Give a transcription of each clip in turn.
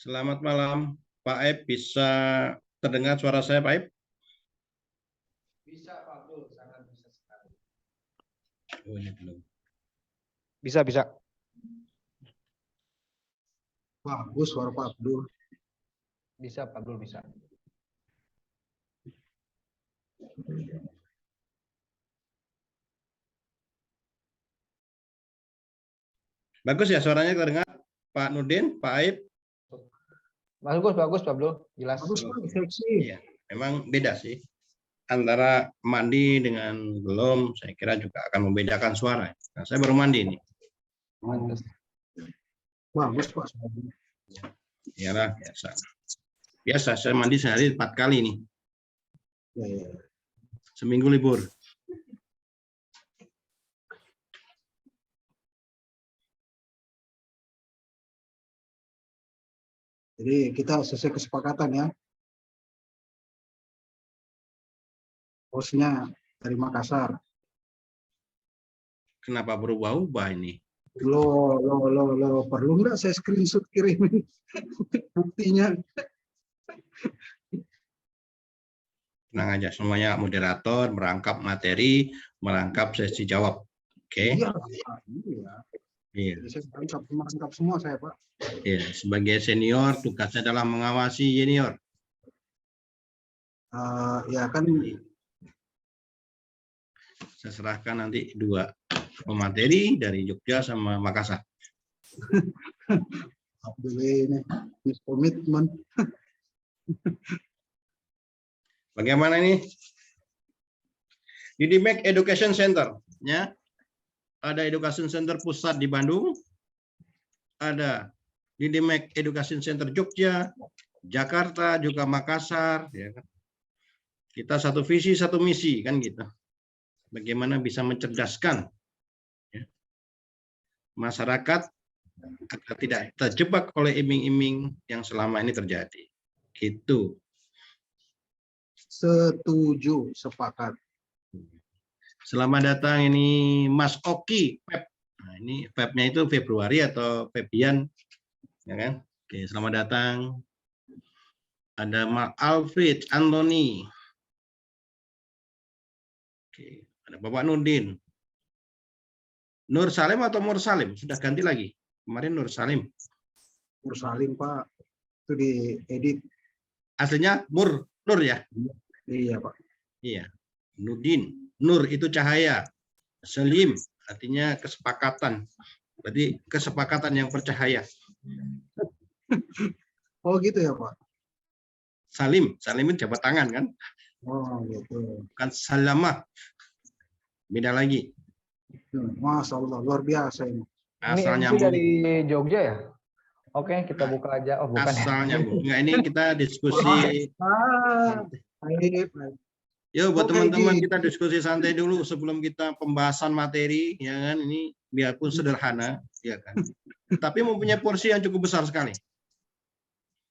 Selamat malam, Pak Aib. Bisa terdengar suara saya, Pak Aib? Bisa, Pak Abdul, sangat bisa sekali. Oh, ini belum. Bisa. Bagus suara Pak Abdul. Bisa, Pak Abdul, bisa. Bagus ya suaranya terdengar, Pak Nurdin, Pak Aib? Bagus, Pak Abdul, jelas. Bagus Pak, seksi. Iya, memang beda sih. Antara mandi dengan belum, saya kira juga akan membedakan suara. Nah, saya baru mandi nih. Mantas. Bagus Pak. suaranya. Iyalah, biasa. Biasa, saya mandi sehari 4 kali nih. Ya. Seminggu libur. Jadi kita sesuai kesepakatan ya. Bosnya dari Makassar. Kenapa berubah-ubah ini? Lo perlu nggak saya screenshot kirimin buktinya? Tenang aja, semuanya moderator, merangkap materi, merangkap sesi jawab. Oke? Iya, Pak. Iya. Saya merangkap semua saya Pak. Iya, sebagai senior tugasnya adalah mengawasi junior. Ya kan. Saya serahkan nanti 2 pemateri dari Jogja sama Makassar. Abdul ini miskomitmen. Bagaimana ini? Di Dimek Education Center, ya. Ada Education Center pusat di Bandung, ada di Dimek Education Center Jogja, Jakarta, juga Makassar. Ya kan? Kita satu visi, satu misi, kan gitu. Bagaimana bisa mencerdaskan ya, masyarakat agar tidak terjebak oleh iming-iming yang selama ini terjadi. Gitu. Setuju, sepakat. Selamat datang ini Mas Oki Feb. Nah, ini Febnya itu Februari atau Febian, ya kan? Oke, selamat datang. Ada Mark Alfred Anthony. Oke, ada Bapak Nurdin. Nur Salim atau Mur Salim? Sudah ganti lagi. Kemarin Nur Salim. Mursalim Pak. Itu diedit. Aslinya Nur ya? Iya Pak. Iya. Nurdin. Nur itu cahaya. Salim artinya kesepakatan. Berarti kesepakatan yang bercahaya. Oh gitu ya Pak. Salim itu jabat tangan kan? Oh gitu. Bukan salamah. Beda lagi. Masya Allah, luar biasa ini. Asal Ini nyambung. dari Jogja ya? Oke, kita buka aja. Oh, bukan. Asal nyambung. Enggak, ini kita diskusi. Baik. Yuk buat Oke, teman-teman Ji. kita diskusi santai dulu sebelum kita pembahasan materi, ya kan? Ini biarpun sederhana, ya kan? Tapi mempunyai porsi yang cukup besar sekali.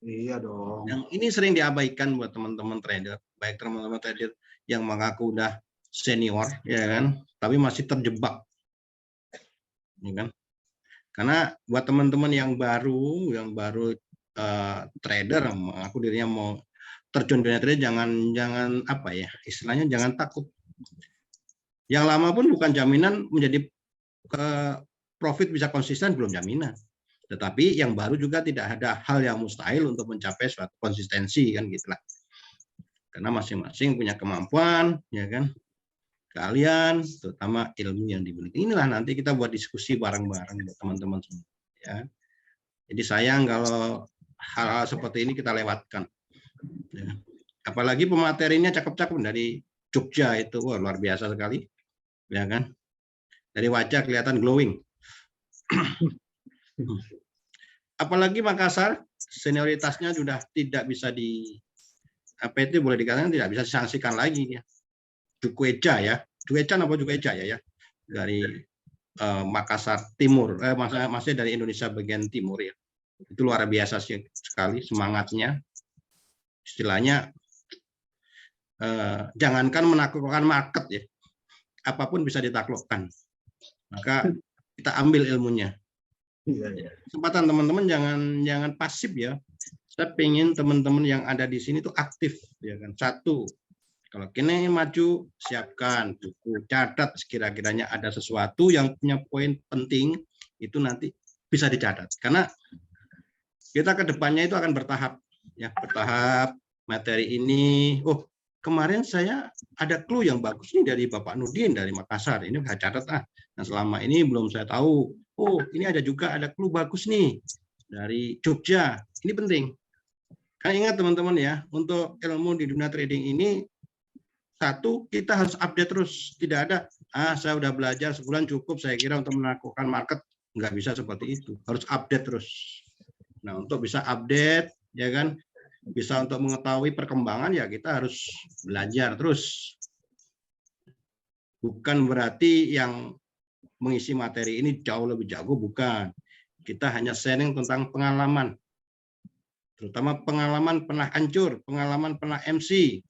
Iya dong. Yang ini sering diabaikan buat teman-teman trader, baik teman-teman trader yang mengaku udah senior, ya kan? Tapi masih terjebak, ya kan? Karena buat teman-teman yang baru trader, mengaku dirinya mau terjun dunia trading, jangan apa ya, istilahnya jangan takut. Yang lama pun bukan jaminan menjadi profit bisa konsisten, belum jaminan. Tetapi yang baru juga tidak ada hal yang mustahil untuk mencapai suatu konsistensi, kan gitulah. Karena masing-masing punya kemampuan, ya kan? Kalian, terutama ilmu yang dimiliki. Inilah nanti kita buat diskusi bareng-bareng buat teman-teman semua. Ya. Jadi sayang kalau hal-hal seperti ini kita lewatkan. Ya. Apalagi pematerinya cakep-cakep dari Jogja itu, wah, luar biasa sekali, ya kan? Dari wajah kelihatan glowing. Apalagi Makassar, senioritasnya sudah tidak bisa boleh dikatakan tidak bisa disangsikan lagi ya. Jukueja ya, Jukueja apa Jukueja ya, dari Makassar Timur, maksudnya dari Indonesia bagian timur ya. Itu luar biasa sekali semangatnya. Istilahnya jangankan menaklukkan market ya, apapun bisa ditaklukkan. Maka kita ambil ilmunya. Iya, iya. Kesempatan teman-teman jangan pasif ya. Saya pengen teman-teman yang ada di sini tuh aktif ya kan. Satu, kalau kini maju, siapkan buku, catat sekira-kiranya ada sesuatu yang punya poin penting, itu nanti bisa dicatat. Karena kita ke depannya itu akan bertahap, ya bertahap materi ini. Oh, kemarin saya ada clue yang bagus nih dari Bapak Nurdin dari Makassar. Ini saya catat ah. Nah, selama ini belum saya tahu. Oh, ini ada clue bagus nih dari Jogja. Ini penting. Kan ingat teman-teman ya, untuk ilmu di dunia trading ini satu, kita harus update terus. Tidak ada, saya udah belajar sebulan cukup, saya kira untuk melakukan market. Nggak bisa seperti itu. Harus update terus. Nah, untuk bisa update, ya kan, bisa untuk mengetahui perkembangan, ya kita harus belajar terus. Bukan berarti yang mengisi materi ini jauh lebih jago, bukan. Kita hanya sharing tentang pengalaman. Terutama pengalaman pernah hancur, pengalaman pernah MC.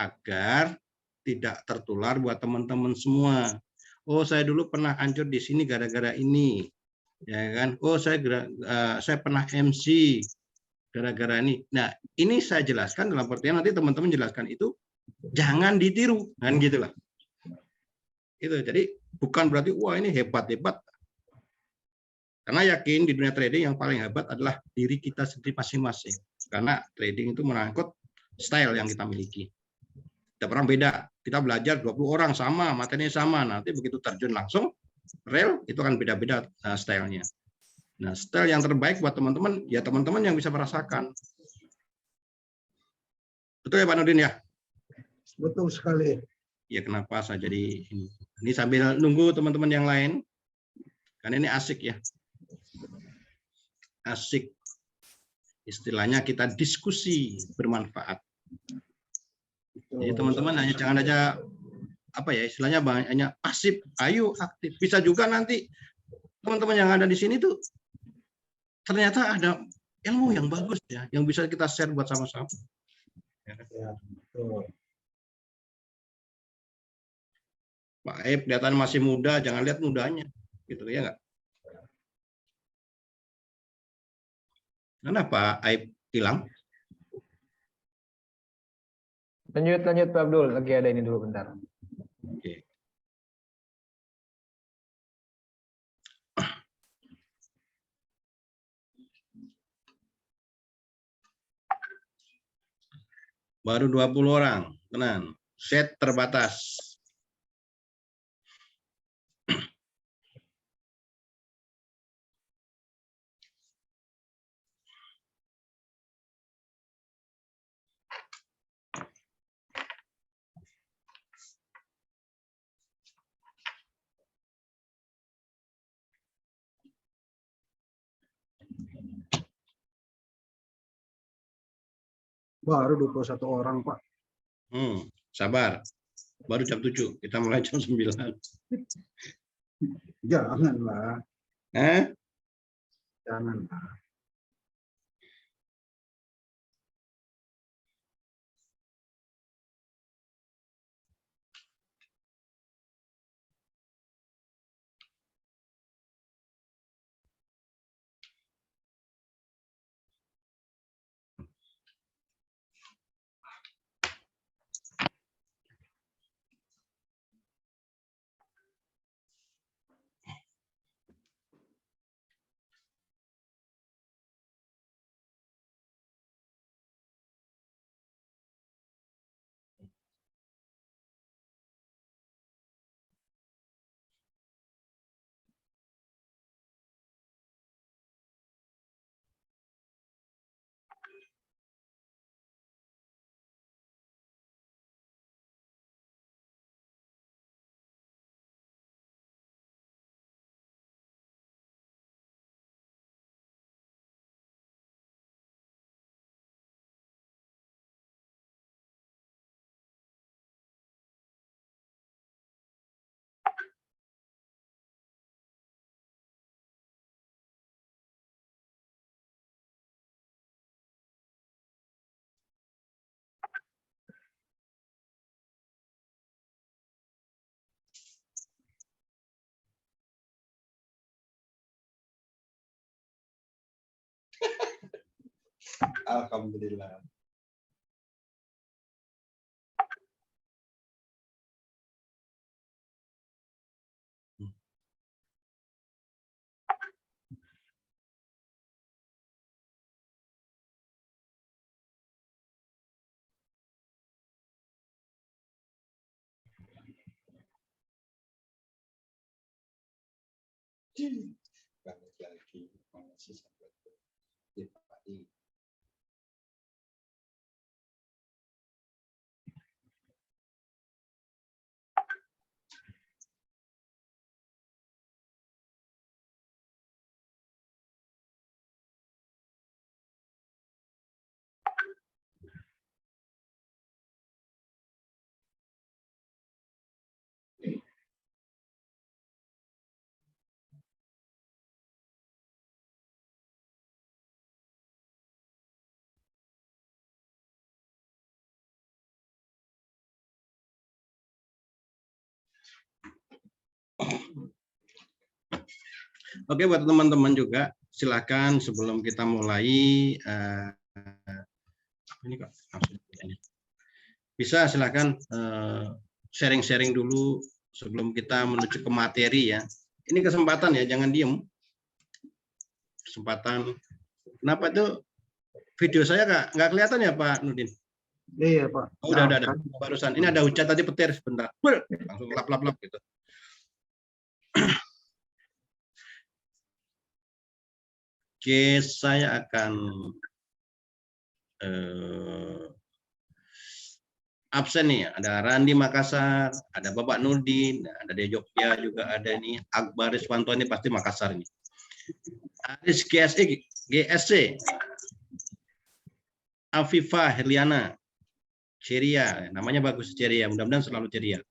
Agar tidak tertular buat teman-teman semua. Oh, saya dulu pernah hancur di sini gara-gara ini, ya kan? Oh, saya pernah MC gara-gara ini. Nah, ini saya jelaskan dalam artian nanti teman-teman jelaskan itu jangan ditiru, kan gitulah. Itu jadi bukan berarti wah ini hebat-hebat. Karena yakin di dunia trading yang paling hebat adalah diri kita sendiri masing-masing. Karena trading itu menangkut style yang kita miliki. Setiap orang beda. Kita belajar 20 orang sama, materinya sama. Nanti begitu terjun langsung, real, itu akan beda-beda stylenya. Nah, style yang terbaik buat teman-teman, ya teman-teman yang bisa merasakan. Betul ya Pak Nurdin ya? Betul sekali. Ya kenapa saya jadi ini. Ini sambil nunggu teman-teman yang lain. Karena ini asik ya. Asik. Istilahnya kita diskusi bermanfaat. Jadi teman-teman hanya jangan aja apa ya istilahnya hanya pasif, ayo aktif. Bisa juga nanti teman-teman yang ada di sini tuh ternyata ada ilmu yang bagus ya, yang bisa kita share buat sama-sama. Ya, betul. Pak Aib kelihatan masih muda, jangan lihat mudanya, gitu ya nggak? Kenapa Aib hilang? Lanjut Pak Abdul, lagi ada ini dulu bentar. Oke. Baru 20 orang, tenang. Set terbatas. Baru 21 orang, Pak. Sabar. Baru jam 7, kita mulai jam 9. Janganlah. Eh? Janganlah. Alhamdulillah. Balik lagi masih sampai di pagi. Oke, buat teman-teman juga silakan sebelum kita mulai ini kok bisa silakan sharing-sharing dulu sebelum kita menuju ke materi ya. Ini kesempatan ya, jangan diem. Kesempatan. Kenapa tuh video saya nggak kelihatan ya Pak Nurdin? Iya Pak. Oh, udah ada. Barusan ini ada hujan tadi petir sebentar. Langsung lap gitu. Oke, saya akan absen nih. Ada Randi Makassar, ada Bapak Nurdin, ada di Jogja juga ada ini. Akbar Riswanto ini pasti Makassar ini. Aris GSC, Afifa Herliana, ceria, namanya bagus ceria, mudah-mudahan selalu ceria.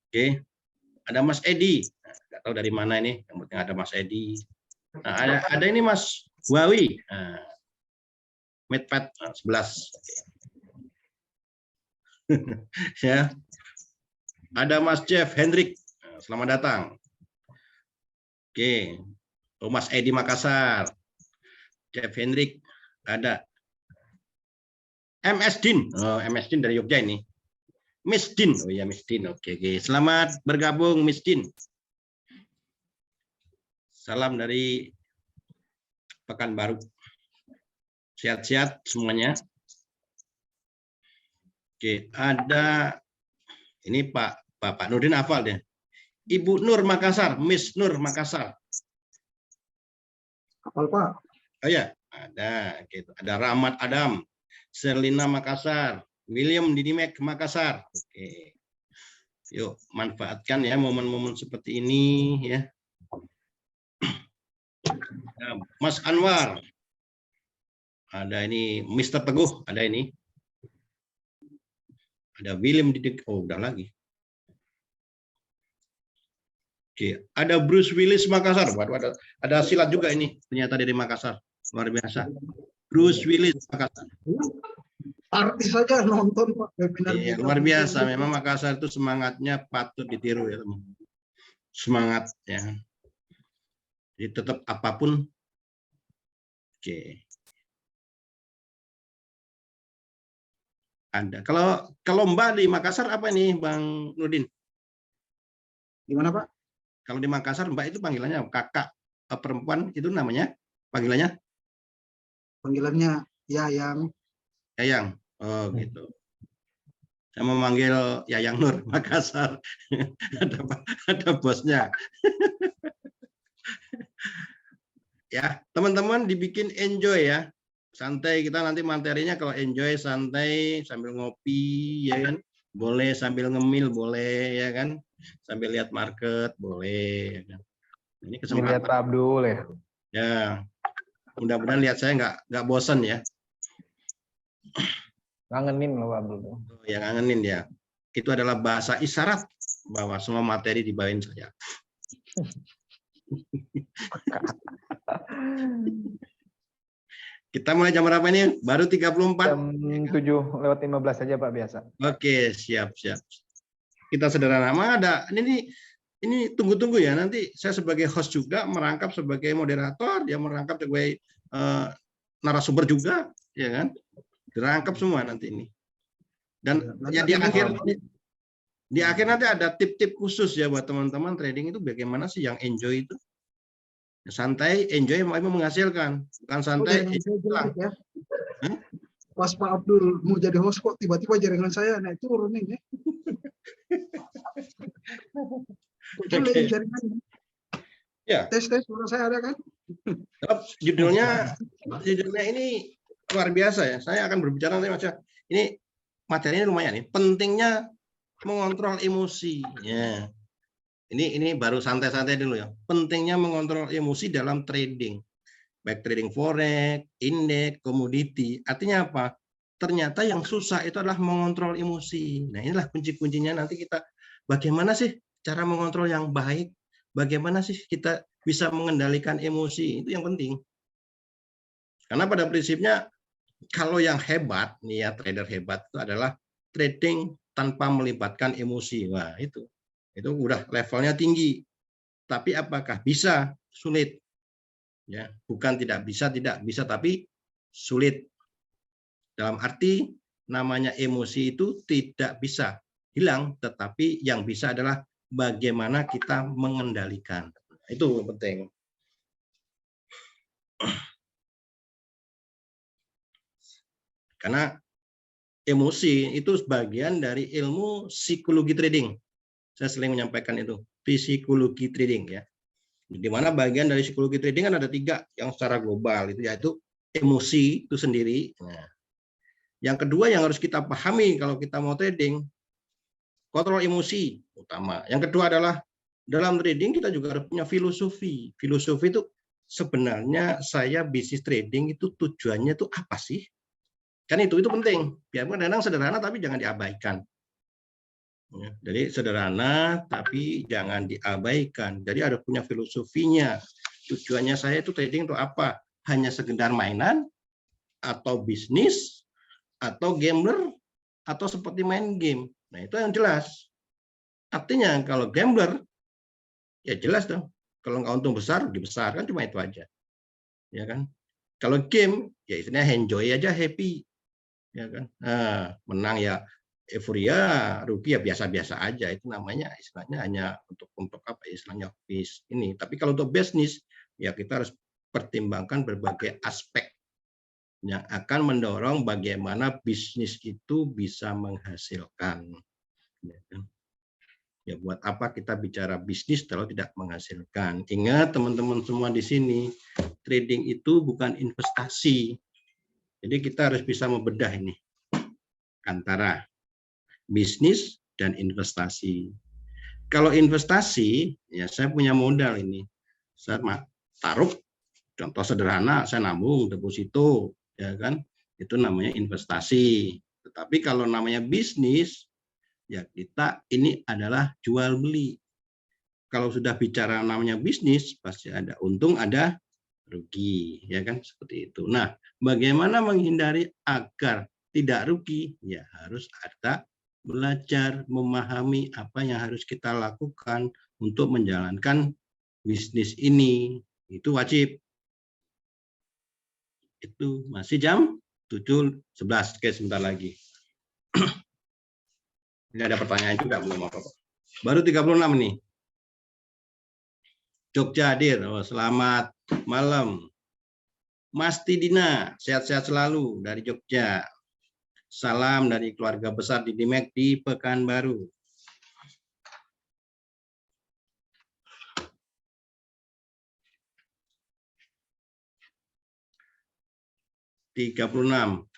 Oke, ada Mas Edi, nggak tahu dari mana ini, yang penting ada Mas Edi. Nah, ada ini Mas Wawi, Medpad 11. Ya, ada Mas Jeff Hendrik, selamat datang. Oke, Mas Edi Makassar, Jeff Hendrik, ada MS Din, MS Din dari Jogja ini. Miss Din, oh iya Miss Din, oke. Selamat bergabung Miss Din. Salam dari Pekanbaru. Sehat-sehat semuanya. Oke, ada ini Bapak Nurdin hafal deh. Ibu Nur Makassar, Miss Nur Makassar. Hafal Pak. Oh ya, ada gitu. Ada Rahmat Adam, Serlina Makassar, William Didimek Makassar. Oke. Yuk, manfaatkan ya momen-momen seperti ini ya. Mas Anwar, ada ini Mr. Teguh, ada ini, ada William Didik, oh udah lagi. Oke, ada Bruce Willis Makassar, waduh, ada silat juga ini, ternyata dari Makassar, luar biasa. Bruce Willis Makassar. Artis saja nonton Pak webinar. Iya, luar biasa, memang Makassar itu semangatnya patut ditiru ya teman. Semangat ya. Jadi tetap apapun. Oke. Ada. Kalau Mbak di Makassar apa nih, Bang Nurdin? Gimana Pak? Kalau di Makassar Mbak itu panggilannya kakak perempuan itu namanya panggilannya? Panggilannya Yayang. Yayang. Oh gitu. Saya memanggil Yayang Nur Makassar. ada bosnya. Ya, teman-teman dibikin enjoy ya. Santai, kita nanti materinya kalau enjoy santai sambil ngopi ya kan. Boleh sambil ngemil boleh ya kan. Sambil lihat market boleh ya kan. Ini kesempatan. Lihat Pak Abdul ya. Ya. Mudah-mudahan lihat saya nggak bosan ya. Ngangenin loh Pak Abdul. Oh, yang ngangenin ya. Itu adalah bahasa isyarat bahwa semua materi dibawain saya. Kita mulai jam berapa ini? Baru 34? Jam 7:15 saja Pak biasa. Oke, siap. Kita sederhana. Ada ini tunggu-tunggu ya. Nanti saya sebagai host juga merangkap sebagai moderator, dia merangkap sebagai narasumber juga. ya kan? Dirangkap semua nanti ini. Dan ya Nanti di akhir nanti ada tip-tip khusus ya buat teman-teman trading itu bagaimana sih yang enjoy itu. Santai, enjoy mau menghasilkan, bukan santai. jaringan saya jelek ya. Hah? Pas Pak Abdul mau jadi host kok tiba-tiba jaringan saya naik turun ini. Kok jelek Oke. jaringannya? Ya, Tes suara saya ada kan? judulnya ini luar biasa ya. Saya akan berbicara nanti Mas. Ini materinya lumayan nih. Pentingnya mengontrol emosi. Ya. Ini baru santai-santai dulu ya. Pentingnya mengontrol emosi dalam trading. Baik trading forex, indeks, komoditi. Artinya apa? Ternyata yang susah itu adalah mengontrol emosi. Nah, inilah kunci-kuncinya nanti kita bagaimana sih cara mengontrol yang baik? Bagaimana sih kita bisa mengendalikan emosi? Itu yang penting. Karena pada prinsipnya kalau yang hebat nih ya, trader hebat itu adalah trading tanpa melibatkan emosi. Wah, itu udah levelnya tinggi. Tapi apakah bisa? Sulit. Ya, bukan tidak bisa, tapi sulit. Dalam arti namanya emosi itu tidak bisa hilang, tetapi yang bisa adalah bagaimana kita mengendalikan. Itu penting. Karena emosi itu sebagian dari ilmu psikologi trading. Saya sering menyampaikan itu, psikologi trading ya. Di mana bagian dari psikologi trading kan ada 3 yang secara global itu yaitu emosi itu sendiri. Nah, yang kedua yang harus kita pahami kalau kita mau trading, kontrol emosi utama. Yang kedua adalah dalam trading kita juga harus punya filosofi. Filosofi itu sebenarnya saya bisnis trading itu tujuannya itu apa sih? Kan itu penting. Biarpun kadang sederhana tapi jangan diabaikan. Ya, jadi sederhana tapi jangan diabaikan. Jadi ada punya filosofinya. Tujuannya saya itu trading untuk apa? Hanya sekedar mainan atau bisnis atau gambler atau seperti main game. Nah, itu yang jelas. Artinya kalau gambler ya jelas dong. Kalau nggak untung besar, rugi besar kan cuma itu aja. Ya kan? Kalau game ya istilahnya enjoy aja, happy. Ya kan? Nah, menang ya euforia, rugi ya biasa-biasa aja. Itu namanya istilahnya hanya untuk apa istilahnya bis ini. Tapi kalau untuk bisnis ya kita harus pertimbangkan berbagai aspek yang akan mendorong bagaimana bisnis itu bisa menghasilkan. Ya, kan? Ya buat apa kita bicara bisnis kalau tidak menghasilkan? Ingat teman-teman semua di sini, trading itu bukan investasi. Jadi kita harus bisa membedah ini antara bisnis dan investasi. Kalau investasi, ya saya punya modal ini. Saya taruh, contoh sederhana, saya nabung deposito, ya kan? Itu namanya investasi. Tetapi kalau namanya bisnis, ya kita ini adalah jual beli. Kalau sudah bicara namanya bisnis, pasti ada untung, ada rugi, ya kan? Seperti itu. Nah, bagaimana menghindari agar tidak rugi? Ya harus ada belajar memahami apa yang harus kita lakukan untuk menjalankan bisnis ini. Itu wajib. Itu masih jam 7.11. Oke, sebentar lagi. Ini ada pertanyaan juga belum apa-apa. Baru 36 nih. Jogja hadir. Oh, selamat malam. Mas Tidina, sehat-sehat selalu dari Jogja. Salam dari keluarga besar Didimek di Pekanbaru. 36.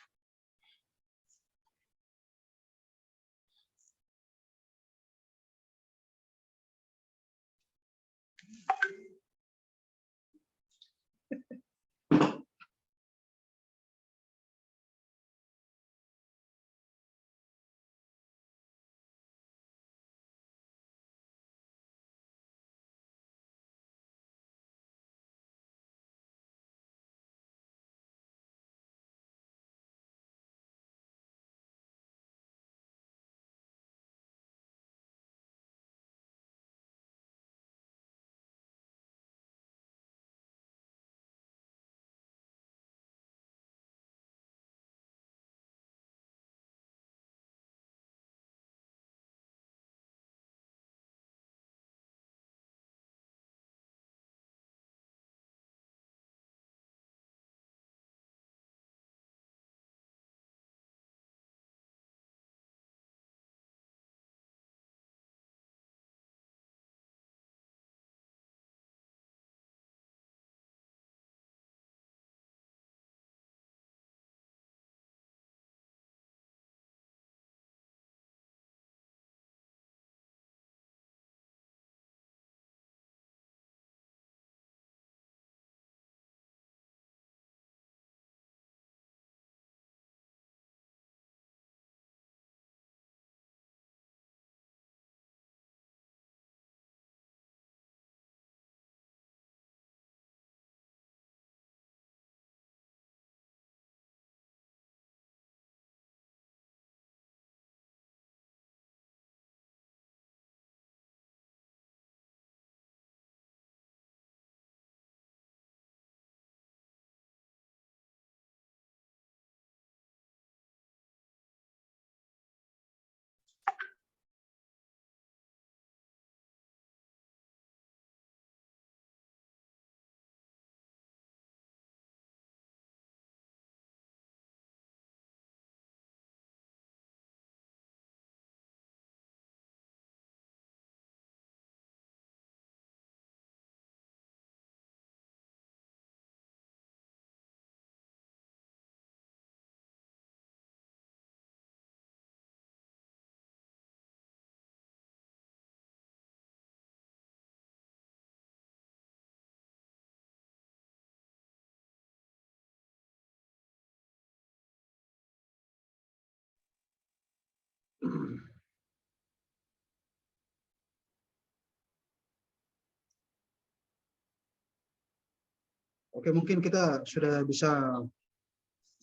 Oke, mungkin kita sudah bisa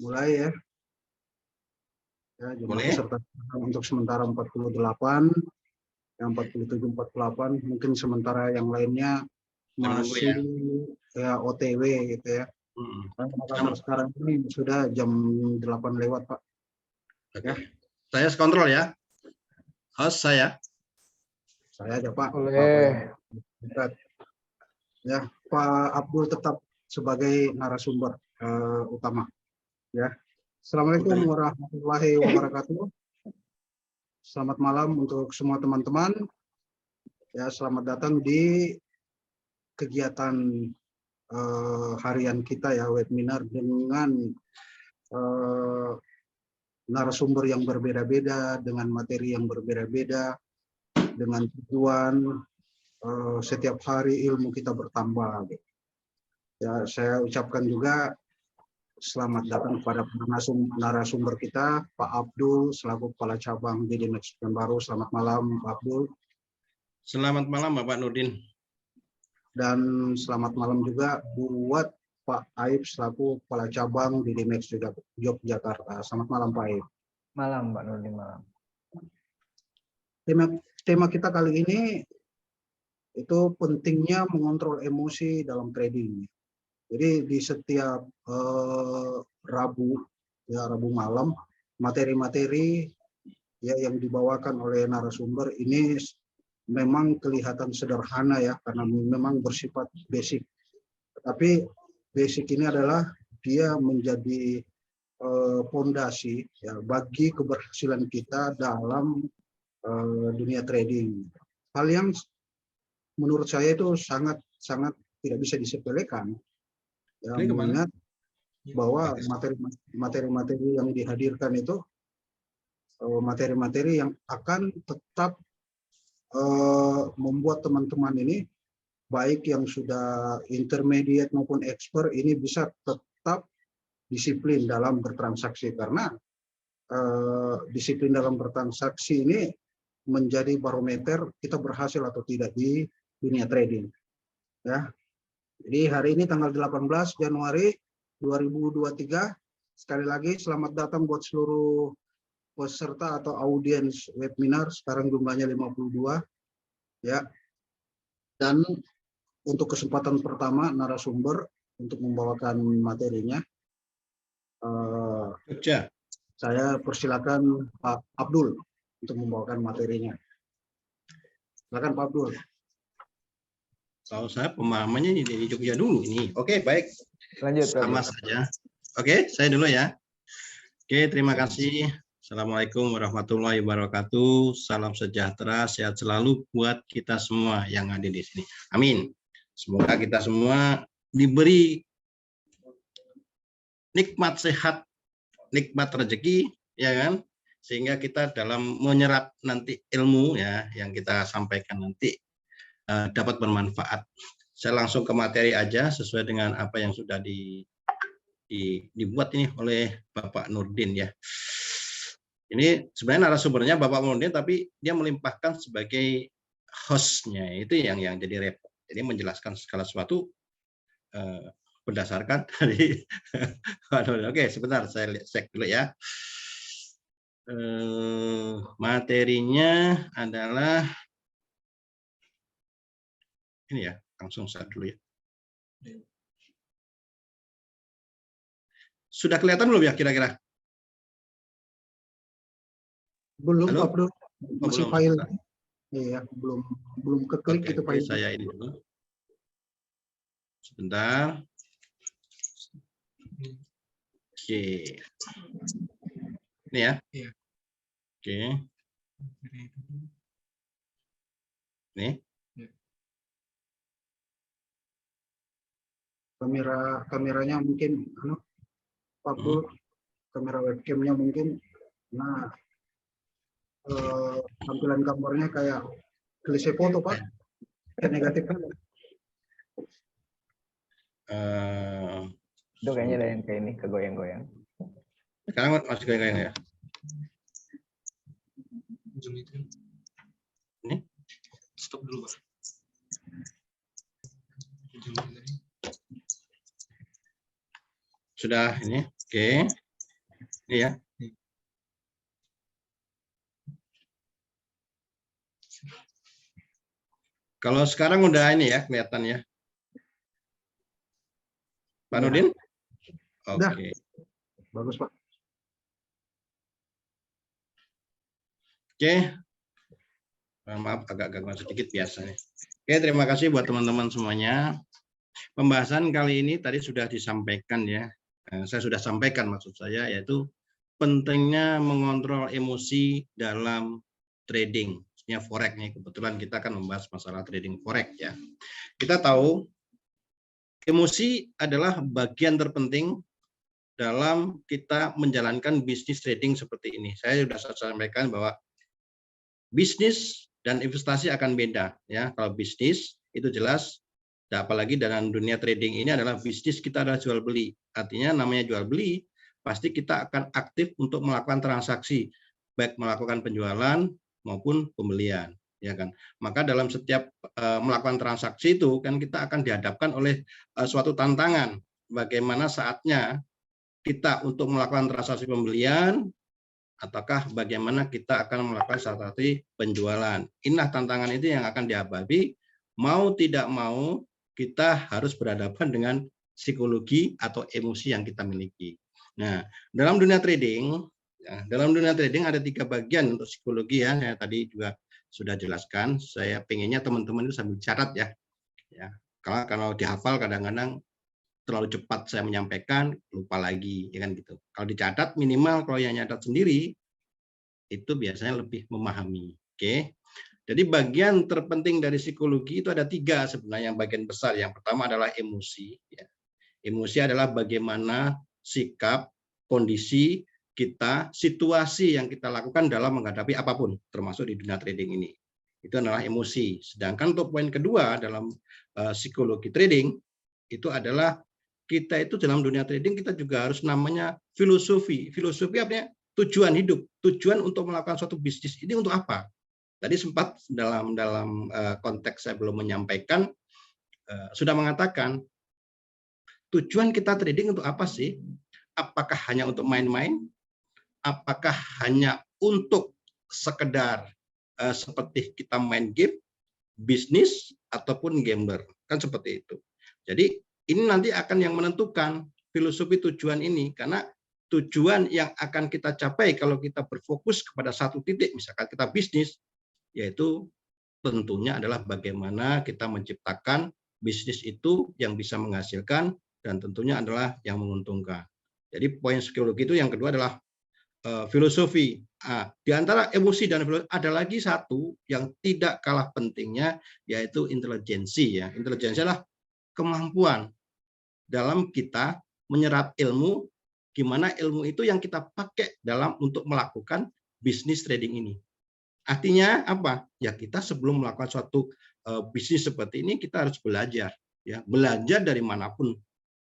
mulai ya. Ya, jumlah Boleh. peserta untuk sementara 48, yang 47, 48, mungkin sementara yang lainnya Kita menunggu ya. masih ya OTW gitu ya. Mm. Karena sekarang ini sudah jam 8 lewat, Pak. Oke. Saya kontrol ya. Host saya. Saya aja, Pak. Boleh. Pak, ya, Pak Abdul tetap sebagai narasumber utama. Ya. Assalamualaikum warahmatullahi wabarakatuh. Selamat malam untuk semua teman-teman. Ya, selamat datang di kegiatan harian kita ya, webinar dengan narasumber yang berbeda-beda, dengan materi yang berbeda-beda, dengan tujuan setiap hari ilmu kita bertambah. Ya, saya ucapkan juga selamat datang kepada narasumber kita, Pak Abdul, selaku Kepala Cabang BDMX Pekanbaru. Selamat malam, Pak Abdul. Selamat malam, Bapak Nurdin. Dan selamat malam juga buat Pak Aib, selaku Kepala Cabang BDMX Yogyakarta. Selamat malam, Pak Aib. Malam, Pak Nurdin, malam. Tema kita kali ini itu pentingnya mengontrol emosi dalam trading. Jadi di setiap Rabu malam, materi-materi ya yang dibawakan oleh narasumber ini memang kelihatan sederhana ya, karena memang bersifat basic. Tapi basic ini adalah dia menjadi fondasi ya bagi keberhasilan kita dalam dunia trading. Hal yang menurut saya itu sangat tidak bisa disepelekan. Ya, mengingat bahwa materi-materi yang dihadirkan itu materi-materi yang akan tetap membuat teman-teman ini, baik yang sudah intermediate maupun expert, ini bisa tetap disiplin dalam bertransaksi, karena disiplin dalam bertransaksi ini menjadi barometer kita berhasil atau tidak di dunia trading. Ya. Jadi hari ini tanggal 18 Januari 2023, sekali lagi selamat datang buat seluruh peserta atau audiens webinar. Sekarang jumlahnya 52 ya. Dan untuk kesempatan pertama narasumber untuk membawakan materinya, saya persilakan Pak Abdul untuk membawakan materinya. Silakan Pak Abdul. Kalau saya pemahamannya di Jogja dulu ini. Oke, baik. Lanjut. Sama saja. Oke, saya dulu ya. Oke, terima kasih. Assalamualaikum warahmatullahi wabarakatuh. Salam sejahtera, sehat selalu buat kita semua yang ada di sini. Amin. Semoga kita semua diberi nikmat sehat, nikmat rezeki, ya kan? Sehingga kita dalam menyerap nanti ilmu ya yang kita sampaikan nanti dapat bermanfaat. Saya langsung ke materi aja sesuai dengan apa yang sudah dibuat ini oleh Bapak Nurdin ya. Ini sebenarnya narasumbernya Bapak Nurdin, tapi dia melimpahkan sebagai hostnya, itu yang jadi repot. Jadi menjelaskan segala sesuatu berdasarkan dari oke, sebentar saya cek dulu ya. Materinya adalah ini ya, langsung saya dulu ya. Sudah kelihatan belum ya kira-kira? Belum, Halo? Pak Abdul. Masih belum. file. Iya, belum keklik itu file. Saya ini dulu. Sebentar. Oke. Ini ya. Oke. Nih. Kameranya mungkin Pak Abdul, kamera webcamnya mungkin. Nah, tampilan gambarnya kayak klise foto, Pak. Kayak negatif kan. Itu kayaknya ada yang kayak ini, kegoyang-goyang. Sekarang masih goyang-goyang ya? Ini Stop dulu, Pak. sudah ini, oke, ini ya. Kalau sekarang udah ini ya kelihatan ya, Pak Ya. Nurdin? Udah. Oke. Bagus, Pak. Oke. Maaf agak gangguan sedikit biasanya. Oke, terima kasih buat teman-teman semuanya. Pembahasan kali ini tadi sudah disampaikan ya. Saya sudah sampaikan maksud saya yaitu pentingnya mengontrol emosi dalam trading. Maksudnya forex nih. Kebetulan kita akan membahas masalah trading forex ya. Kita tahu emosi adalah bagian terpenting dalam kita menjalankan bisnis trading seperti ini. Saya sudah sampaikan bahwa bisnis dan investasi akan beda ya. Kalau bisnis itu jelas, apalagi dalam dunia trading ini adalah bisnis kita adalah jual beli. Artinya namanya jual beli, pasti kita akan aktif untuk melakukan transaksi, baik melakukan penjualan maupun pembelian, ya kan. Maka dalam setiap melakukan transaksi itu kan kita akan dihadapkan oleh suatu tantangan. Bagaimana saatnya kita untuk melakukan transaksi pembelian, ataukah bagaimana kita akan melakukan strategi penjualan. Inilah tantangan itu yang akan dihadapi, mau tidak mau kita harus berhadapan dengan psikologi atau emosi yang kita miliki. Nah, dalam dunia trading, ada 3 bagian untuk psikologi ya. Saya tadi juga sudah jelaskan. Saya pengennya teman-teman itu sambil catat ya. Kalau dihafal kadang-kadang terlalu cepat saya menyampaikan, lupa lagi, ya kan gitu. Kalau dicatat minimal kalau yang nyatat sendiri itu biasanya lebih memahami. Oke. Jadi bagian terpenting dari psikologi itu ada 3 sebenarnya yang bagian besar. Yang pertama adalah emosi. Ya. Emosi adalah bagaimana sikap, kondisi kita, situasi yang kita lakukan dalam menghadapi apapun, termasuk di dunia trading ini. Itu adalah emosi. Sedangkan untuk poin kedua dalam psikologi trading itu adalah kita itu dalam dunia trading kita juga harus namanya filosofi. Filosofi artinya tujuan hidup, tujuan untuk melakukan suatu bisnis ini untuk apa? Tadi sempat dalam konteks saya belum menyampaikan, sudah mengatakan tujuan kita trading untuk apa sih? Apakah hanya untuk main-main? Apakah hanya untuk sekedar seperti kita main game, bisnis ataupun gambler? Kan seperti itu. Jadi ini nanti akan yang menentukan filosofi tujuan ini, karena tujuan yang akan kita capai kalau kita berfokus kepada satu titik, misalkan kita bisnis, yaitu tentunya adalah bagaimana kita menciptakan bisnis itu yang bisa menghasilkan dan tentunya adalah yang menguntungkan. Jadi poin psikologi itu yang kedua adalah filosofi. Di antara emosi dan filosofi ada lagi satu yang tidak kalah pentingnya, yaitu intelijensi. Ya. Intelijensi adalah kemampuan dalam kita menyerap ilmu, gimana ilmu itu yang kita pakai dalam untuk melakukan bisnis trading ini. Artinya apa? Ya kita sebelum melakukan suatu bisnis seperti ini kita harus belajar, ya belajar dari manapun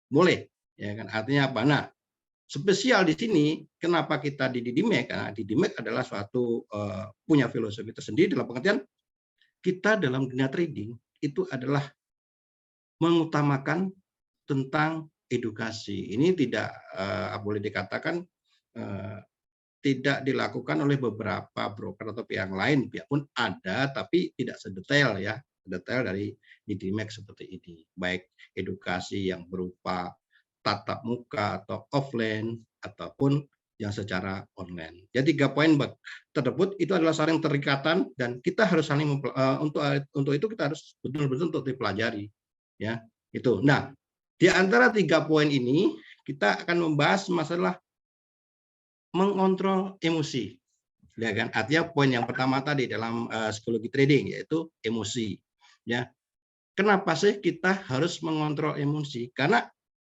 boleh, ya kan? Artinya apa? Nah, spesial di sini kenapa kita di Didimek? Karena Didimek adalah suatu punya filosofi tersendiri dalam pengertian kita dalam dunia trading itu adalah mengutamakan tentang edukasi. Ini tidak boleh dikatakan tidak dilakukan oleh beberapa broker atau pihak lain, biarpun ada tapi tidak sedetail ya, detail dari Didimek seperti ini. Baik edukasi yang berupa tatap muka atau offline ataupun yang secara online. Jadi 3 poin tersebut itu adalah saling terikatan dan kita harus saling untuk itu kita harus betul-betul untuk dipelajari ya. Itu. Nah, di antara 3 poin ini kita akan membahas masalah mengontrol emosi. Ya kan? Artinya poin yang pertama tadi dalam psikologi trading yaitu emosi. Ya. Kenapa sih kita harus mengontrol emosi? Karena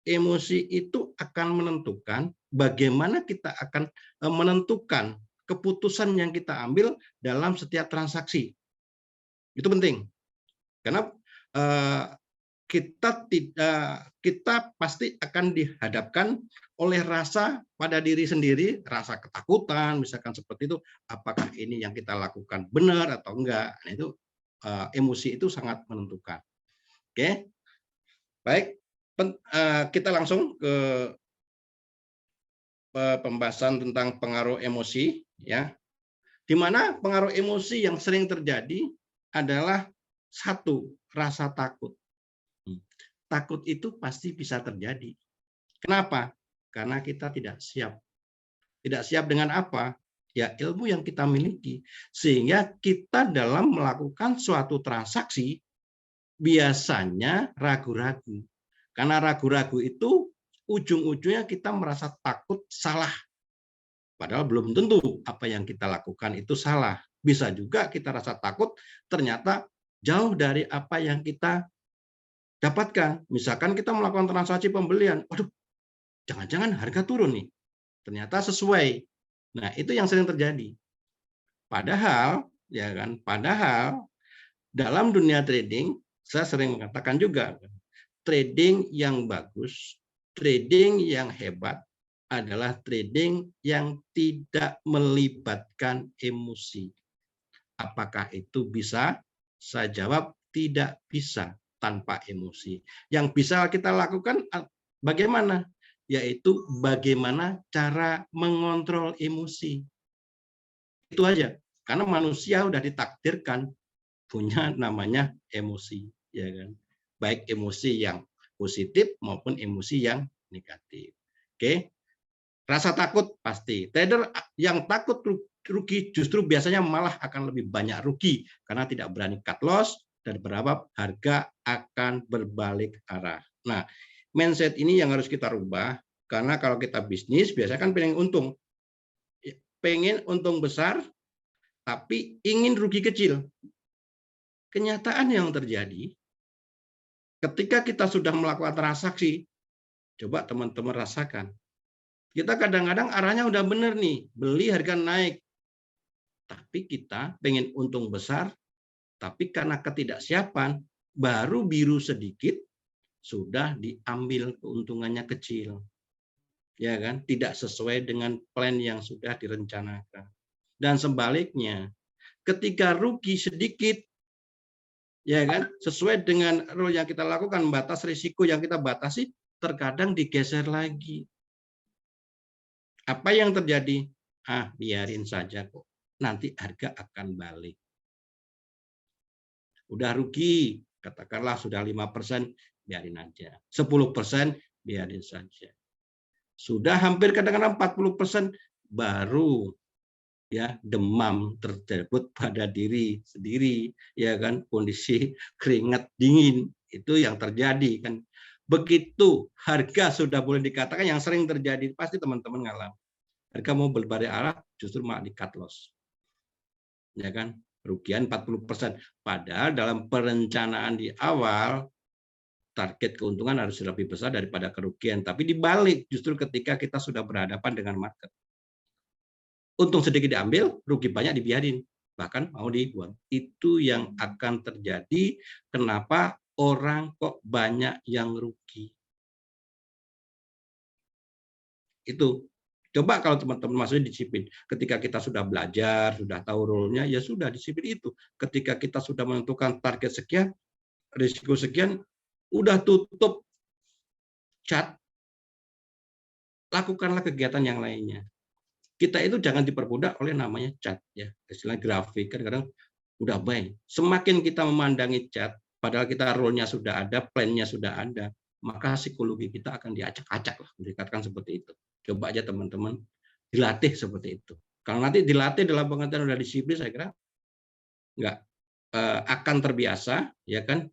emosi itu akan menentukan bagaimana kita akan menentukan keputusan yang kita ambil dalam setiap transaksi. Itu penting. Karena kita pasti akan dihadapkan oleh rasa pada diri sendiri, rasa ketakutan, misalkan seperti itu. Apakah ini yang kita lakukan benar atau enggak? Nah, itu emosi itu sangat menentukan. Oke, baik, kita langsung ke pembahasan tentang pengaruh emosi, ya. Di mana pengaruh emosi yang sering terjadi adalah satu, rasa takut. Takut itu pasti bisa terjadi. Kenapa? Karena kita tidak siap. Tidak siap dengan apa? Ya, ilmu yang kita miliki. Sehingga kita dalam melakukan suatu transaksi biasanya ragu-ragu. Karena ragu-ragu itu ujung-ujungnya kita merasa takut salah. Padahal belum tentu apa yang kita lakukan itu salah. Bisa juga kita rasa takut ternyata jauh dari apa yang kita dapatkan. Misalkan kita melakukan transaksi pembelian, waduh, jangan-jangan harga turun nih. Ternyata sesuai. Nah, itu yang sering terjadi. Padahal, ya kan, padahal dalam dunia trading, saya sering mengatakan juga, trading yang bagus, trading yang hebat adalah trading yang tidak melibatkan emosi. Apakah itu bisa? Saya jawab tidak bisa tanpa emosi. Yang bisa kita lakukan bagaimana? Yaitu bagaimana cara mengontrol emosi. Itu aja. Karena manusia sudah ditakdirkan punya namanya emosi, ya kan? Baik emosi yang positif maupun emosi yang negatif. Oke. Rasa takut pasti. Trader yang takut rugi justru biasanya malah akan lebih banyak rugi karena tidak berani cut loss dan berharap harga akan berbalik arah. Nah, mindset ini yang harus kita rubah karena kalau kita bisnis biasanya kan pengen untung. Pengen untung besar tapi ingin rugi kecil. Kenyataan yang terjadi ketika kita sudah melakukan transaksi, coba teman-teman rasakan. Kita kadang-kadang arahnya udah bener nih, beli harga naik. Tapi kita pengen untung besar, tapi karena ketidaksiapan, baru biru sedikit, sudah diambil keuntungannya kecil. Ya kan? Tidak sesuai dengan plan yang sudah direncanakan. Dan sebaliknya, ketika rugi sedikit, ya kan? Sesuai dengan rule yang kita lakukan, batas risiko yang kita batasi, terkadang digeser lagi. Apa yang terjadi? Biarin saja kok. Nanti harga akan balik. Udah rugi, katakanlah sudah 5%, biarin aja. 10%, biarin saja. Sudah hampir kadang-kadang 40%, baru ya demam terjebak pada diri sendiri, ya kan, kondisi keringat dingin itu yang terjadi kan. Begitu harga sudah boleh dikatakan yang sering terjadi, pasti teman-teman ngalamin. Harga mau berbalik arah, justru malah di cut loss. Ya kan, kerugian 40%. Padahal dalam perencanaan di awal, target keuntungan harus lebih besar daripada kerugian. Tapi dibalik, justru ketika kita sudah berhadapan dengan market. Untung sedikit diambil, rugi banyak dibiarin. Bahkan mau dibuang. Itu yang akan terjadi. Kenapa orang kok banyak yang rugi? Itu. Coba kalau teman-teman maksudnya disiplin. Ketika kita sudah belajar, sudah tahu rule-nya, ya sudah disiplin itu. Ketika kita sudah menentukan target sekian, risiko sekian, udah tutup chat, lakukanlah kegiatan yang lainnya. Kita itu jangan diperbudak oleh namanya chat, ya, istilah grafik, kadang-kadang udah baik. Semakin kita memandangi chat, padahal kita rule-nya sudah ada, plan-nya sudah ada, maka psikologi kita akan diacak-acak lah, dikatakan seperti itu. Coba aja teman-teman dilatih seperti itu. Kalau nanti dilatih dalam pengertian udah disiplin, saya kira nggak akan terbiasa, ya kan,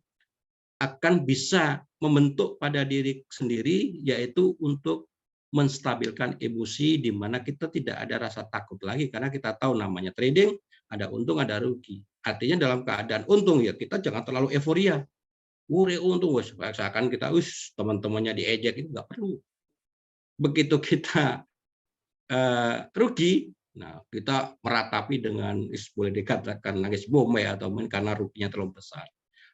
akan bisa membentuk pada diri sendiri, yaitu untuk menstabilkan emosi di mana kita tidak ada rasa takut lagi karena kita tahu namanya trading, ada untung ada rugi. Artinya dalam keadaan untung ya kita jangan terlalu euforia. Untung, seakan kita teman-temannya diejek, itu nggak perlu. Begitu kita rugi, nah kita meratapi dengan boleh dikatakan nangis bome atau karena ruginya terlalu besar.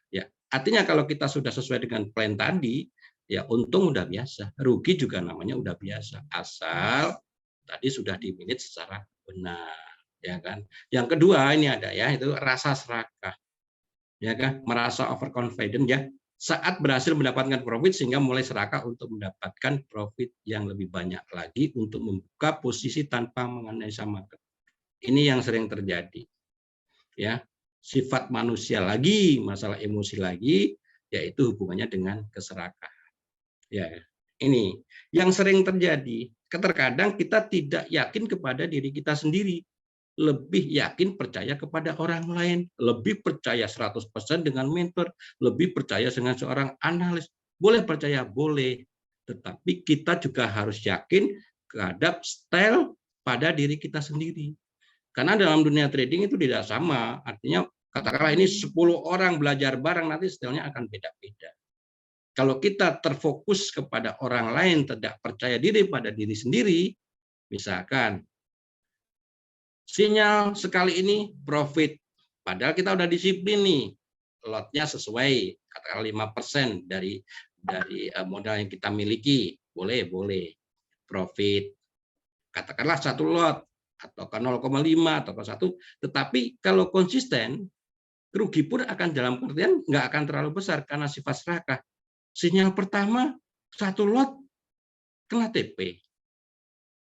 Ya, Artinya kalau kita sudah sesuai dengan plan tadi, ya untung udah biasa, rugi juga namanya udah biasa, asal tadi sudah dimanage secara benar, ya kan. Yang kedua ini ada ya, itu rasa serakah, ya kan, merasa overconfident ya, saat berhasil mendapatkan profit sehingga mulai serakah untuk mendapatkan profit yang lebih banyak lagi untuk membuka posisi tanpa menganalisa market. Ini yang sering terjadi, ya. Sifat manusia lagi, masalah emosi lagi, yaitu hubungannya dengan keserakahan. Ya, ini yang sering terjadi. Terkadang kita tidak yakin kepada diri kita sendiri, lebih yakin percaya kepada orang lain, lebih percaya 100% dengan mentor, lebih percaya dengan seorang analis. Boleh percaya, boleh. Tetapi kita juga harus yakin terhadap style pada diri kita sendiri. Karena dalam dunia trading itu tidak sama. Artinya katakanlah ini 10 orang belajar bareng, nanti stylenya akan beda-beda. Kalau kita terfokus kepada orang lain, tidak percaya diri pada diri sendiri, misalkan sinyal sekali ini profit, padahal kita udah disiplin nih, lotnya sesuai, katakanlah 5% dari modal yang kita miliki, boleh profit, katakanlah 1 lot atau 0,5 atau 1, tetapi kalau konsisten, rugi pun akan dalam pengertian nggak akan terlalu besar karena sifat serakah. Sinyal pertama 1 lot kena TP.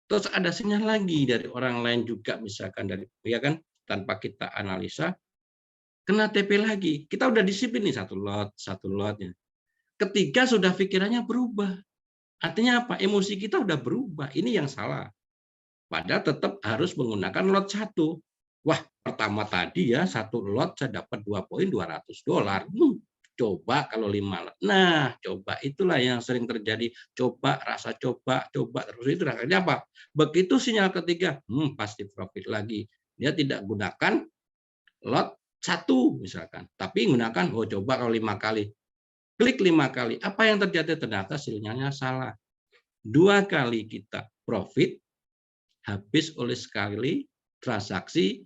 Terus ada sinyal lagi dari orang lain juga, misalkan dari, ya kan, tanpa kita analisa, kena TP lagi. Kita udah disiplin nih 1 lotnya. Ketiga sudah pikirannya berubah. Artinya apa? Emosi kita udah berubah. Ini yang salah. Padahal tetap harus menggunakan lot 1. Wah, pertama tadi ya 1 lot saya dapat 2 poin $200. Coba kalau 5 lot. Nah, coba itulah yang sering terjadi. Coba, rasa coba terus itu akhirnya apa? Begitu sinyal ketiga, pasti profit lagi. Dia tidak gunakan lot 1 misalkan, tapi gunakan coba kalau 5 kali. Klik 5 kali. Apa yang terjadi? Ternyata sinyalnya salah. 2 kali kita profit habis oleh sekali transaksi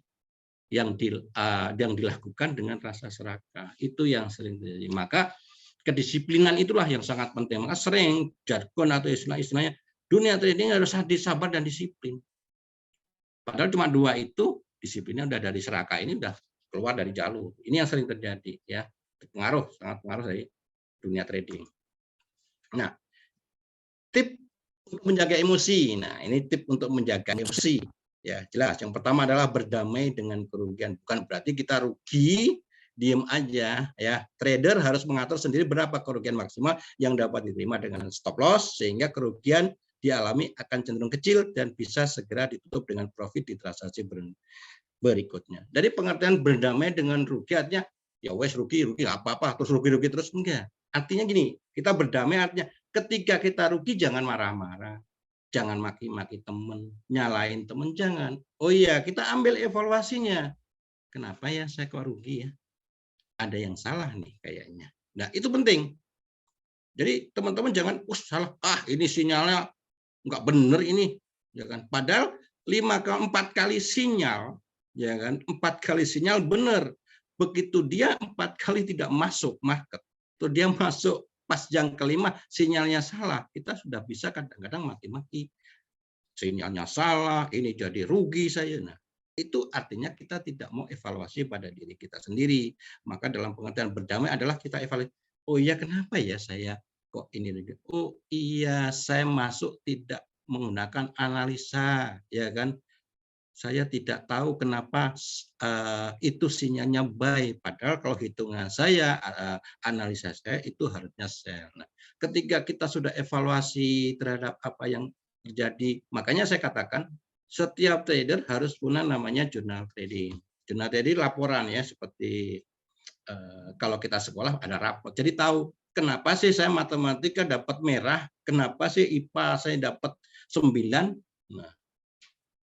yang dilakukan dengan rasa serakah. Itu yang sering terjadi. Maka kedisiplinan itulah yang sangat penting. Maka sering jargon atau istilah-istilahnya dunia trading harus sabar dan disiplin. Padahal cuma 2 itu disiplinnya udah dari serakah ini udah keluar dari jalur. Ini yang sering terjadi ya. Sangat pengaruh dari dunia trading. Nah, tip untuk menjaga emosi. Nah, ini tip untuk menjaga emosi. Ya, jelas. Yang pertama adalah berdamai dengan kerugian. Bukan berarti kita rugi, diem aja. Ya, trader harus mengatur sendiri berapa kerugian maksimal yang dapat diterima dengan stop loss, sehingga kerugian dialami akan cenderung kecil dan bisa segera ditutup dengan profit di transaksi berikutnya. Dari pengertian berdamai dengan rugi, artinya ya wes rugi nggak apa-apa, terus rugi terus, enggak. Artinya gini, kita berdamai artinya ketika kita rugi jangan marah-marah, jangan maki-maki teman, nyalain teman, jangan. Oh iya, kita ambil evaluasinya. Kenapa ya saya kok rugi ya? Ada yang salah nih kayaknya. Nah, itu penting. Jadi teman-teman jangan, salah, ini sinyalnya nggak bener ini, ya kan? Padahal 4 kali sinyal, ya kan? 4 kali sinyal bener. Begitu dia 4 kali tidak masuk market, tuh dia masuk pas yang kelima sinyalnya salah, kita sudah bisa kadang-kadang maki-maki, sinyalnya salah, ini jadi rugi saya. Nah, itu artinya kita tidak mau evaluasi pada diri kita sendiri. Maka dalam pengertian berdamai adalah kita evaluasi, oh iya kenapa ya saya kok ini rugi? Oh iya saya masuk tidak menggunakan analisa, ya kan? Saya tidak tahu kenapa itu sinyalnya buy, padahal kalau hitungan saya, analisa saya itu harusnya sell. Nah, ketika kita sudah evaluasi terhadap apa yang terjadi, makanya saya katakan setiap trader harus punya namanya jurnal trading. Jurnal trading laporan ya, seperti kalau kita sekolah ada rapor. Jadi tahu kenapa sih saya matematika dapat merah, kenapa sih IPA saya dapat 9. Nah,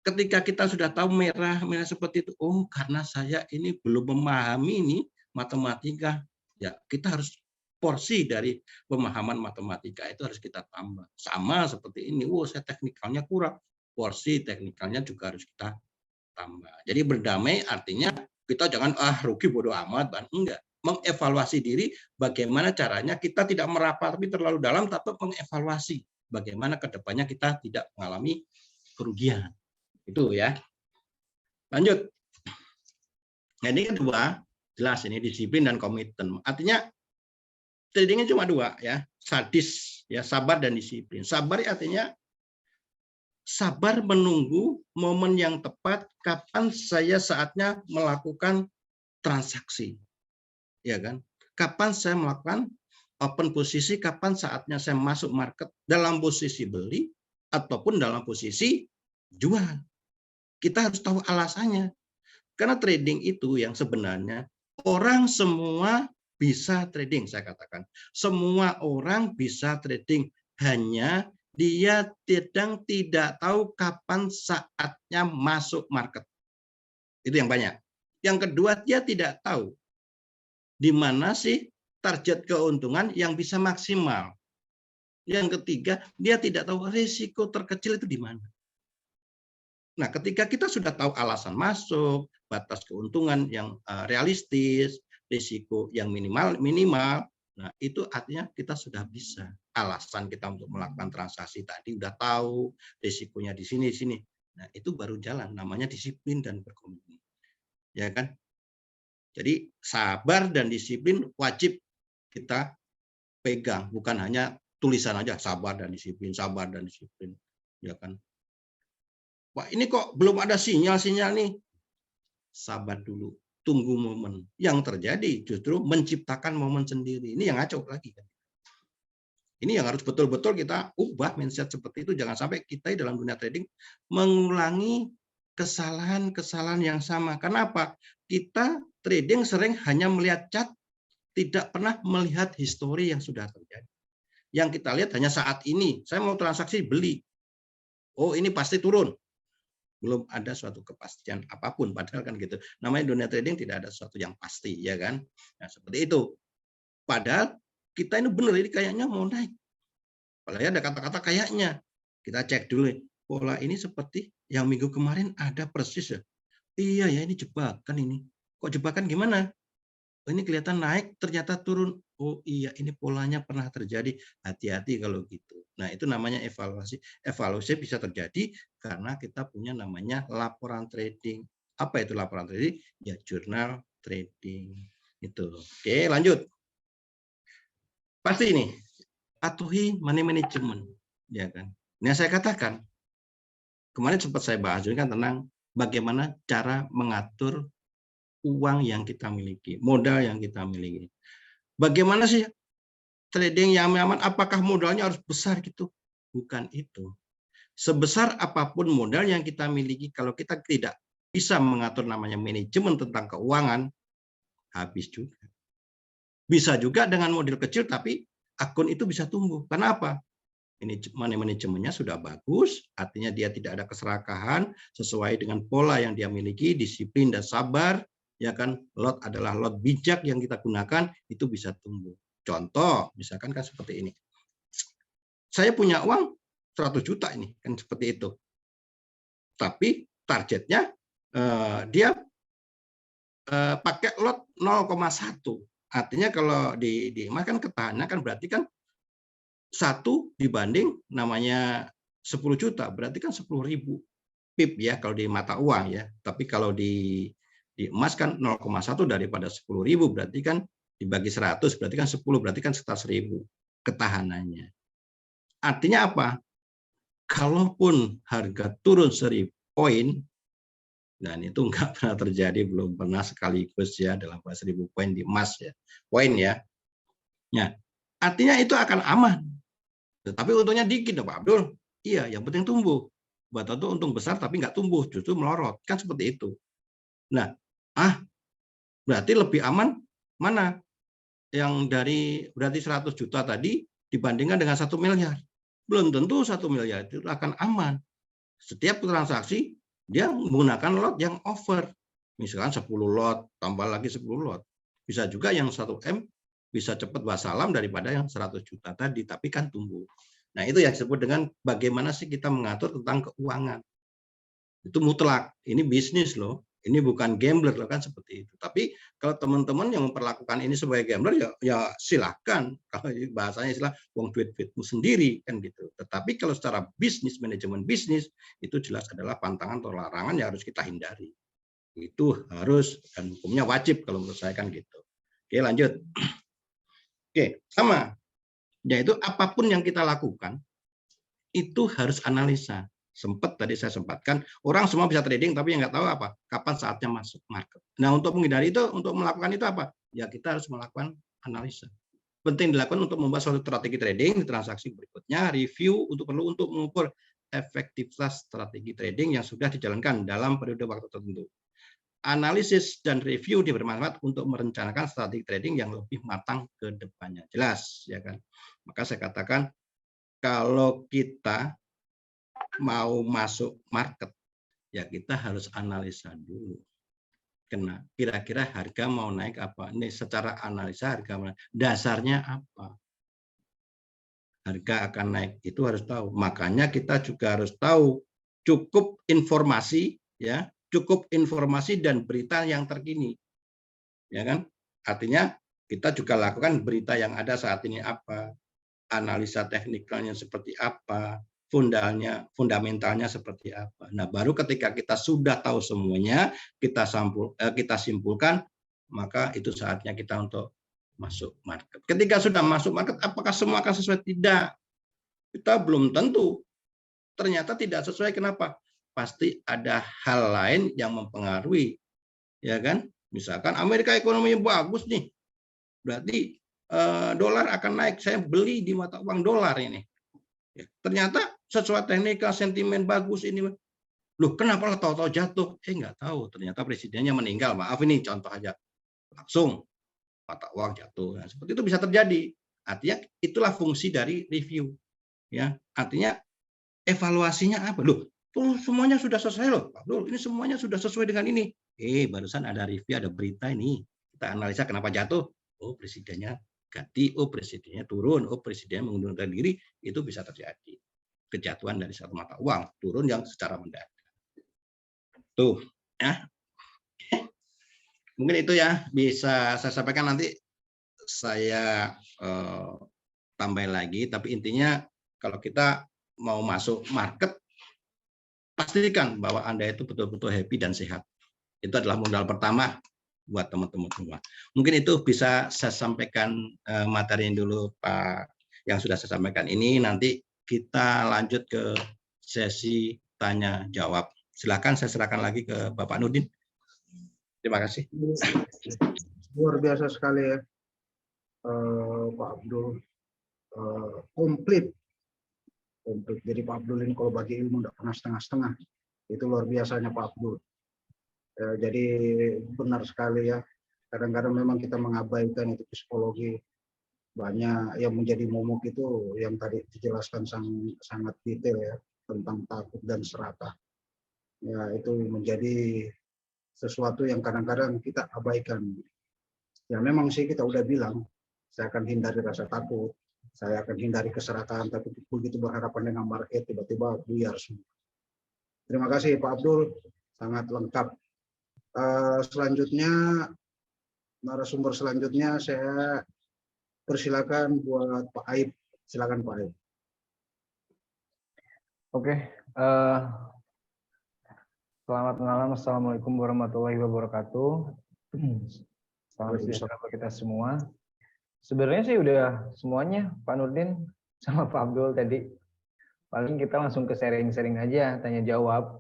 ketika kita sudah tahu merah seperti itu, oh karena saya ini belum memahami ini matematika, ya kita harus porsi dari pemahaman matematika itu harus kita tambah. Sama seperti ini, saya teknikalnya kurang, porsi teknikalnya juga harus kita tambah. Jadi berdamai artinya kita jangan rugi bodoh amat, enggak. mengevaluasi diri, bagaimana caranya kita tidak merapat terlalu dalam, tapi mengevaluasi bagaimana kedepannya kita tidak mengalami kerugian. Itu ya. Lanjut. Nah, ini kedua, jelas ini disiplin dan komitmen. Artinya tradingnya cuma dua ya, sadis ya, sabar dan disiplin. Sabar artinya sabar menunggu momen yang tepat kapan saya saatnya melakukan transaksi. Ya kan? Kapan saya melakukan open posisi, kapan saatnya saya masuk market dalam posisi beli ataupun dalam posisi jual. Kita harus tahu alasannya. Karena trading itu yang sebenarnya orang semua bisa trading, saya katakan. Semua orang bisa trading, hanya dia tidak tahu kapan saatnya masuk market. Itu yang banyak. Yang kedua, dia tidak tahu di mana sih target keuntungan yang bisa maksimal. Yang ketiga, dia tidak tahu risiko terkecil itu di mana. Nah, ketika kita sudah tahu alasan masuk, batas keuntungan yang realistis, risiko yang minimal, nah itu artinya kita sudah bisa. Alasan kita untuk melakukan transaksi tadi udah tahu, risikonya di sini. Nah, itu baru jalan, namanya disiplin dan berkomitmen. Ya kan? Jadi sabar dan disiplin wajib kita pegang, bukan hanya tulisan aja sabar dan disiplin, ya kan? Wah, ini kok belum ada sinyal-sinyal nih. Sabar dulu, tunggu momen. Yang terjadi justru menciptakan momen sendiri. Ini yang ngaco lagi. Ini yang harus betul-betul kita ubah mindset seperti itu. Jangan sampai kita dalam dunia trading mengulangi kesalahan-kesalahan yang sama. Kenapa? Kita trading sering hanya melihat chart, tidak pernah melihat histori yang sudah terjadi. Yang kita lihat hanya saat ini. Saya mau transaksi beli. Oh, ini pasti turun. Belum ada suatu kepastian apapun, padahal kan gitu. Namanya dunia trading tidak ada sesuatu yang pasti, ya kan? Nah, seperti itu. Padahal kita ini benar, ini kayaknya mau naik. Padahal ada kata-kata kayaknya. Kita cek dulu, pola ini seperti yang minggu kemarin ada persis ya. Iya ya, ini jebakan ini. Kok jebakan gimana? Oh, ini kelihatan naik, ternyata turun. Oh iya, ini polanya pernah terjadi. Hati-hati kalau gitu. Nah, itu namanya evaluasi. Evaluasi bisa terjadi karena kita punya namanya laporan trading. Apa itu laporan trading? Ya, jurnal trading. Itu. Oke, lanjut. Pasti ini, patuhi money management. Ya kan? Nah, saya katakan, kemarin sempat saya bahas juga tentang bagaimana cara mengatur uang yang kita miliki, modal yang kita miliki. Bagaimana sih trading yang aman? Apakah modalnya harus besar gitu? Bukan itu. Sebesar apapun modal yang kita miliki, kalau kita tidak bisa mengatur namanya manajemen tentang keuangan, habis juga. Bisa juga dengan modal kecil, tapi akun itu bisa tumbuh. Kenapa? Ini manajemennya sudah bagus, artinya dia tidak ada keserakahan, sesuai dengan pola yang dia miliki, disiplin dan sabar. Ya kan, lot adalah lot bijak yang kita gunakan, itu bisa tumbuh. Contoh, misalkan kan seperti ini. Saya punya uang 100 juta ini, kan seperti itu. Tapi targetnya dia pakai lot 0,1. Artinya kalau di emas kan ketahanan kan berarti kan 1 dibanding namanya 10 juta, berarti kan 10.000 pip ya kalau di mata uang ya. Tapi kalau di emas kan 0,1 daripada 10.000, berarti kan dibagi 100, berarti kan 10, berarti kan sekitar 1.000 ketahanannya. Artinya apa? Kalaupun harga turun 1.000 poin, dan itu enggak pernah terjadi, belum pernah sekaligus ya dalam 1.000 poin di emas ya, poin ya. Nah, artinya itu akan aman. Tapi untungnya dikit Pak Abdul. Iya, yang penting tumbuh. Buat itu untung besar tapi nggak tumbuh, justru melorot. Kan seperti itu. Nah, berarti lebih aman mana? Yang dari berarti 100 juta tadi dibandingkan dengan 1 miliar. Belum tentu 1 miliar itu akan aman. Setiap transaksi dia menggunakan lot yang over. Misalkan 10 lot, tambah lagi 10 lot. Bisa juga yang 1M bisa cepat wassalam daripada yang 100 juta tadi, tapi kan tumbuh. Nah, itu yang disebut dengan bagaimana sih kita mengatur tentang keuangan. Itu mutlak. Ini bisnis loh. ini bukan gambler kan seperti itu. Tapi kalau teman-teman yang memperlakukan ini sebagai gambler ya silahkan. Kalau bahasanya istilah uang duitmu sendiri kan gitu. Tetapi kalau secara bisnis, manajemen bisnis itu jelas adalah pantangan atau larangan yang harus kita hindari. Itu harus dan hukumnya wajib kalau menurut saya kan gitu. Oke, lanjut. Oke, sama. Yaitu apapun yang kita lakukan itu harus analisa. Sempat tadi saya sempatkan, orang semua bisa trading tapi yang nggak tahu apa, kapan saatnya masuk market. Nah, untuk menghindari itu, untuk melakukan itu apa? Ya kita harus melakukan analisa. Penting dilakukan untuk membuat suatu strategi trading di transaksi berikutnya, review perlu untuk mengukur efektivitas strategi trading yang sudah dijalankan dalam periode waktu tertentu. Analisis dan review bermanfaat untuk merencanakan strategi trading yang lebih matang ke depannya. Jelas, ya kan? Maka saya katakan, kalau kita mau masuk market, ya kita harus analisa dulu. Kira-kira harga mau naik apa? Ini secara analisa harga dasarnya apa? Harga akan naik, itu harus tahu. Makanya kita juga harus tahu cukup informasi, ya, cukup informasi dan berita yang terkini, ya kan? Artinya kita juga lakukan berita yang ada saat ini apa, analisa teknikalnya seperti apa, fundamentalnya seperti apa. Nah, baru ketika kita sudah tahu semuanya, kita simpulkan, maka itu saatnya kita untuk masuk market. Ketika sudah masuk market, apakah semua akan sesuai? Tidak. Kita belum tentu. Ternyata tidak sesuai. Kenapa? Pasti ada hal lain yang mempengaruhi, ya kan? Misalkan Amerika ekonominya bagus nih, berarti dolar akan naik. Saya beli di mata uang dolar ini. Ya, ternyata sesuai teknikal, sentimen bagus ini. Loh, kenapa tahu-tahu jatuh? Nggak tahu. Ternyata presidennya meninggal. Maaf ini contoh aja. Langsung mata uang jatuh. Nah, seperti itu bisa terjadi. Artinya itulah fungsi dari review. Ya, artinya evaluasinya apa? Loh, semuanya sudah selesai loh. Loh, ini semuanya sudah sesuai dengan ini. Barusan ada review, ada berita ini. Kita analisa kenapa jatuh. Oh, presidennya ganti, oh presidennya turun, oh presiden mengundurkan diri, itu bisa terjadi. Kejatuhan dari satu mata uang, turun yang secara mendadak. Tuh, ya. Mungkin itu ya, bisa saya sampaikan nanti saya tambahin lagi, tapi intinya kalau kita mau masuk market, pastikan bahwa Anda itu betul-betul happy dan sehat. Itu adalah modal pertama buat teman-teman semua. Mungkin itu bisa saya sampaikan materi dulu Pak, yang sudah saya sampaikan ini. Nanti kita lanjut ke sesi tanya jawab. Silakan saya serahkan lagi ke Bapak Nurdin. Terima kasih. Luar biasa sekali ya, Pak Abdul. Komplit. Jadi Pak Abdul ini kalau bagi ilmu tidak pernah setengah-setengah. Itu luar biasanya Pak Abdul. Jadi benar sekali ya. Kadang-kadang memang kita mengabaikan itu psikologi. Banyak yang menjadi momok itu yang tadi dijelaskan sangat detail ya, tentang takut dan serakah. Ya, itu menjadi sesuatu yang kadang-kadang kita abaikan. Ya memang sih kita udah bilang, saya akan hindari rasa takut, saya akan hindari keserakahan, tapi begitu berhadapan dengan market tiba-tiba buyar semua. Terima kasih Pak Abdul, sangat lengkap. Selanjutnya, narasumber selanjutnya saya persilakan buat Pak Aib. Silakan Pak Aib. Oke, selamat malam. Assalamualaikum warahmatullahi wabarakatuh. Salam sejahtera bagi kita semua. Sebenarnya sih udah semuanya Pak Nurdin sama Pak Abdul tadi. Paling kita langsung ke sharing-sharing aja, tanya jawab.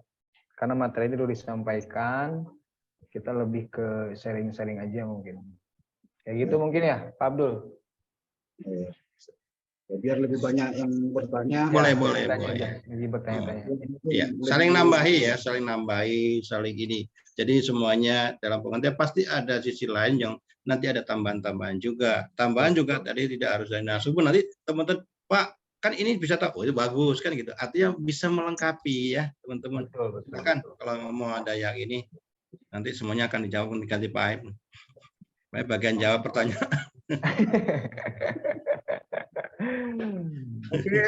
Karena materi itu disampaikan, kita lebih ke sharing-sharing aja mungkin. Kayak gitu mungkin ya, Pak Abdul. Ya, biar lebih banyak yang bertanya. Boleh. Jadi bertanya-tanya. Ya, saling nambahi, saling ini. Jadi semuanya dalam pengertian pasti ada sisi lain yang nanti ada tambahan-tambahan juga. Tambahan juga tadi tidak harus dari narasumber. Nanti teman-teman, Pak, kan ini bisa tahu, itu bagus kan gitu. Artinya bisa melengkapi ya teman-teman. Betul. Kalau mau ada yang ini, nanti semuanya akan dijawab diganti Pak Aib. Pak bagian jawab pertanyaan. Oke,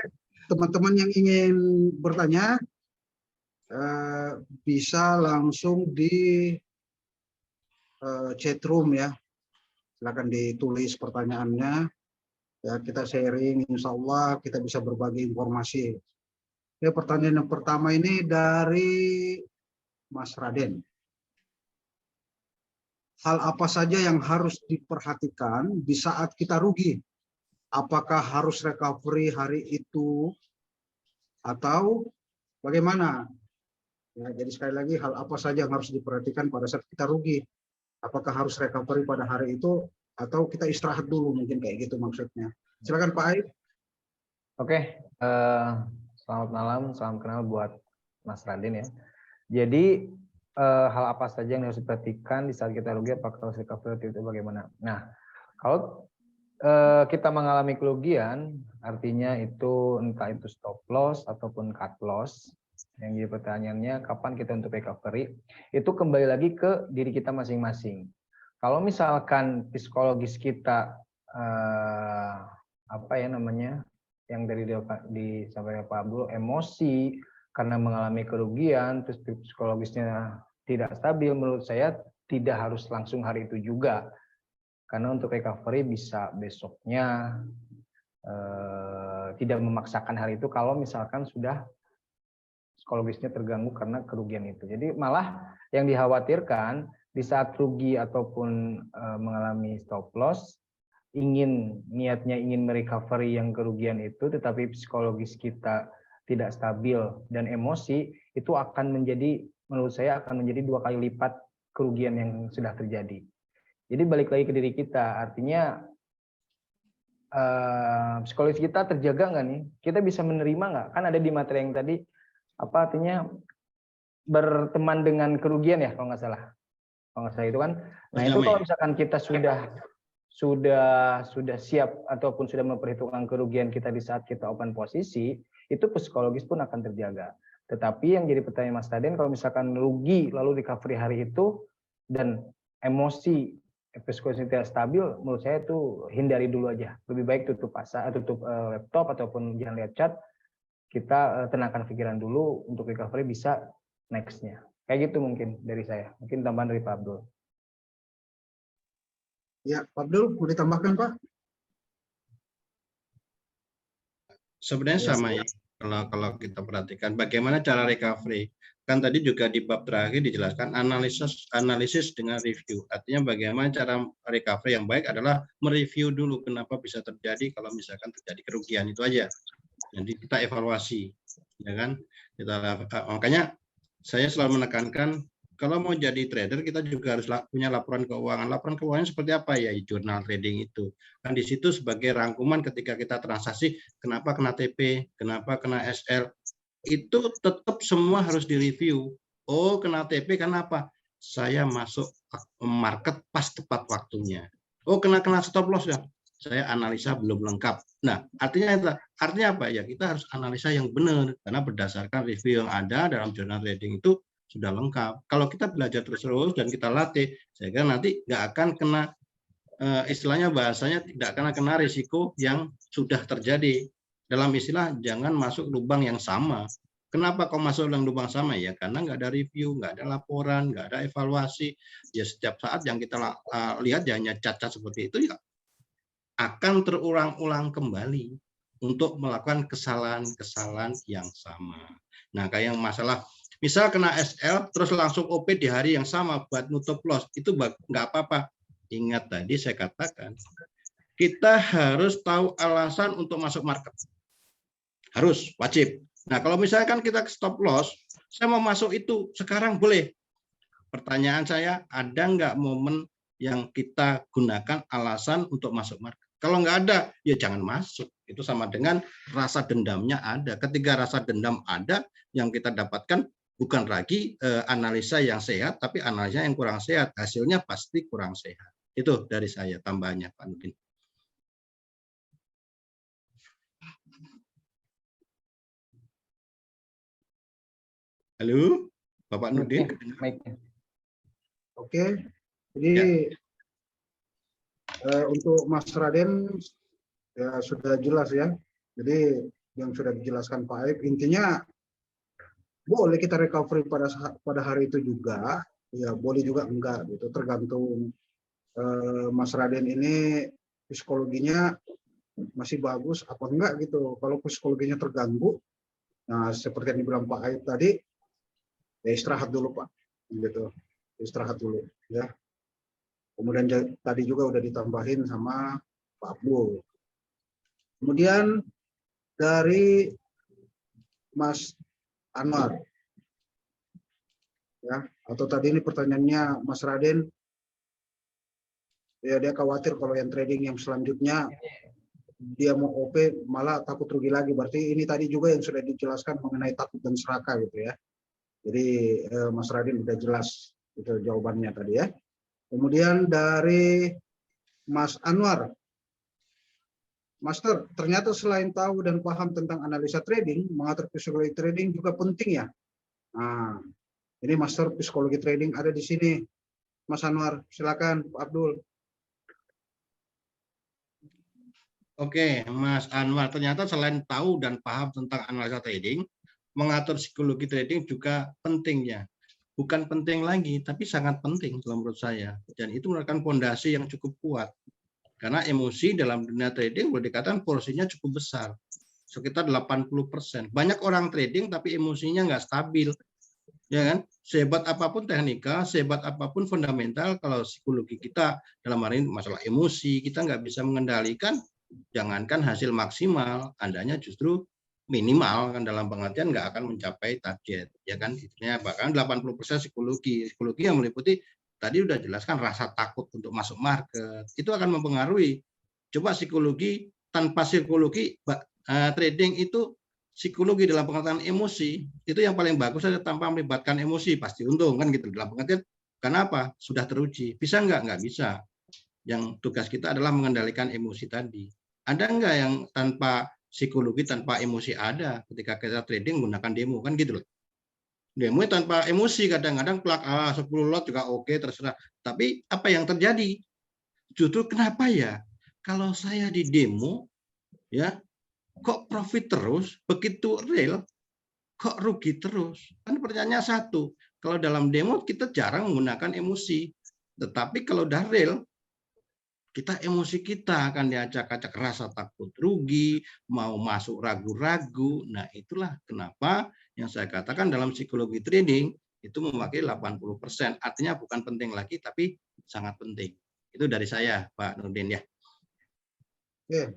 teman-teman yang ingin bertanya bisa langsung di chat room ya. Silakan ditulis pertanyaannya. Ya, kita sharing, insya Allah kita bisa berbagi informasi. Ya, pertanyaan yang pertama ini dari Mas Raden. Hal apa saja yang harus diperhatikan di saat kita rugi? Apakah harus recovery hari itu atau bagaimana? Ya, jadi sekali lagi hal apa saja yang harus diperhatikan pada saat kita rugi? Apakah harus recovery pada hari itu atau kita istirahat dulu, mungkin kayak gitu maksudnya. Silakan Pak Aib. Oke, selamat malam, salam kenal buat Mas Raden ya. Jadi hal apa saja yang harus diperhatikan di saat kita rugi, apakah harus recovery itu bagaimana? Nah, kalau kita mengalami kerugian, artinya itu entah itu stop loss ataupun cut loss. Yang jadi pertanyaannya, kapan kita untuk recovery? Itu kembali lagi ke diri kita masing-masing. Kalau misalkan psikologis kita apa ya namanya, yang dari disampaikan Pak Abdul, emosi karena mengalami kerugian, terus psikologisnya tidak stabil, menurut saya tidak harus langsung hari itu juga. Karena untuk recovery bisa besoknya, tidak memaksakan hari itu kalau misalkan sudah psikologisnya terganggu karena kerugian itu. Jadi malah yang dikhawatirkan di saat rugi ataupun mengalami stop loss, niatnya ingin merecovery yang kerugian itu, tetapi psikologis kita tidak stabil dan emosi, itu akan menjadi, menurut saya akan menjadi 2 kali lipat kerugian yang sudah terjadi. Jadi balik lagi ke diri kita, artinya psikologis kita terjaga nggak nih? Kita bisa menerima nggak? Kan ada di materi yang tadi, apa artinya berteman dengan kerugian ya, kalau nggak salah. Kalau nggak salah itu kan. Nah itu kalau misalkan kita sudah siap ataupun sudah memperhitungkan kerugian kita di saat kita open posisi, itu psikologis pun akan terjaga. Tetapi yang jadi pertanyaan Mas Raden, kalau misalkan rugi lalu recovery hari itu dan emosi psikologis tidak stabil, menurut saya itu hindari dulu aja. Lebih baik tutup laptop ataupun jangan lihat chat. Kita tenangkan pikiran dulu, untuk recovery bisa next-nya. Kayak gitu mungkin dari saya. Mungkin tambahan dari Pak Abdul. Ya, Pak Abdul, mau ditambahkan Pak? Sebenarnya sama ya. Kalau kita perhatikan bagaimana cara recovery. Kan tadi juga di bab terakhir dijelaskan analisis dengan review. Artinya bagaimana cara recovery yang baik adalah mereview dulu kenapa bisa terjadi kalau misalkan terjadi kerugian, itu aja. Jadi kita evaluasi, ya kan? Makanya saya selalu menekankan kalau mau jadi trader kita juga harus punya laporan keuangan. Laporan keuangannya seperti apa ya? Jurnal trading itu. Kan di situ sebagai rangkuman ketika kita transaksi, kenapa kena TP, kenapa kena SL, itu tetap semua harus direview. Oh, kena TP kenapa? Saya masuk market pas tepat waktunya. Oh, kena stop loss ya. Saya analisa belum lengkap. Nah, artinya apa ya? Kita harus analisa yang benar karena berdasarkan review yang ada dalam jurnal trading itu sudah lengkap. Kalau kita belajar terus dan kita latih, saya kira nanti nggak akan kena istilahnya bahasanya tidak akan kena risiko yang sudah terjadi. Dalam istilah jangan masuk lubang yang sama. Kenapa kok masuk dalam lubang sama ya? Karena nggak ada review, nggak ada laporan, nggak ada evaluasi. Ya setiap saat yang kita lihat ya hanya cacat seperti itu ya akan terulang-ulang kembali untuk melakukan kesalahan-kesalahan yang sama. Nah, kayak yang masalah, misal kena SL, terus langsung OP di hari yang sama buat nutup loss, itu nggak apa-apa. Ingat tadi saya katakan, kita harus tahu alasan untuk masuk market. Harus, wajib. Nah, kalau misalkan kita stop loss, saya mau masuk itu, sekarang boleh. Pertanyaan saya, ada nggak momen yang kita gunakan alasan untuk masuk market? Kalau nggak ada, ya jangan masuk. Itu sama dengan rasa dendamnya ada. Ketika rasa dendam ada, yang kita dapatkan bukan lagi analisa yang sehat, tapi analisa yang kurang sehat. Hasilnya pasti kurang sehat. Itu dari saya tambahannya, Pak Nurdin. Halo, Bapak Nurdin. Oke, jadi untuk Mas Raden ya sudah jelas ya. Jadi yang sudah dijelaskan Pak Aib, intinya boleh kita recovery pada hari itu juga, ya boleh juga enggak gitu, tergantung Mas Raden ini psikologinya masih bagus apa enggak gitu. Kalau psikologinya terganggu, nah seperti yang dibilang Pak Aib tadi, ya istirahat dulu Pak, gitu, istirahat dulu ya. Kemudian tadi juga udah ditambahin sama Pak Abdul. Kemudian dari Mas Anwar, ya, atau tadi ini pertanyaannya Mas Raden, ya dia khawatir kalau yang trading yang selanjutnya dia mau OP malah takut rugi lagi. Berarti ini tadi juga yang sudah dijelaskan mengenai takut dan serakah gitu ya. Jadi Mas Raden udah jelas itu jawabannya tadi ya. Kemudian dari Mas Anwar, Master, ternyata selain tahu dan paham tentang analisa trading, mengatur psikologi trading juga penting ya. Nah, ini Master Psikologi Trading ada di sini. Mas Anwar, silakan Pak Abdul. Oke, Mas Anwar, ternyata selain tahu dan paham tentang analisa trading, mengatur psikologi trading juga pentingnya. Bukan penting lagi, tapi sangat penting kalau menurut saya. Dan itu merupakan fondasi yang cukup kuat. Karena emosi dalam dunia trading boleh dikatakan porsinya cukup besar. Sekitar 80%. Banyak orang trading tapi emosinya nggak stabil. Ya kan? Sehebat apapun teknika, sehebat apapun fundamental, kalau psikologi kita dalam hal ini masalah emosi, kita nggak bisa mengendalikan, jangankan hasil maksimal, andanya justru minimal kan, dalam pengertian nggak akan mencapai target, ya kan? Intinya bahkan 80% psikologi yang meliputi tadi udah jelaskan rasa takut untuk masuk market, itu akan mempengaruhi. Coba psikologi, tanpa psikologi trading itu psikologi dalam pengertian emosi itu yang paling bagus saja, tanpa melibatkan emosi pasti untung kan gitu, dalam pengertian kenapa? Sudah teruji. Bisa nggak bisa. Yang tugas kita adalah mengendalikan emosi tadi. Ada nggak yang tanpa psikologi, tanpa emosi? Ada, ketika kita trading menggunakan demo kan gitu loh. Demo tanpa emosi, kadang-kadang plug 10 lot juga oke, terserah. Tapi apa yang terjadi? Justru kenapa ya? Kalau saya di demo ya kok profit terus, begitu real kok rugi terus? Kan pertanyaannya satu, kalau dalam demo kita jarang menggunakan emosi. Tetapi kalau udah real, kita emosi kita akan diacak-acak rasa takut rugi, mau masuk ragu-ragu. Nah, itulah kenapa yang saya katakan dalam psikologi trading itu mewakili 80%. Artinya bukan penting lagi, tapi sangat penting. Itu dari saya, Pak Nurdin ya. Oke.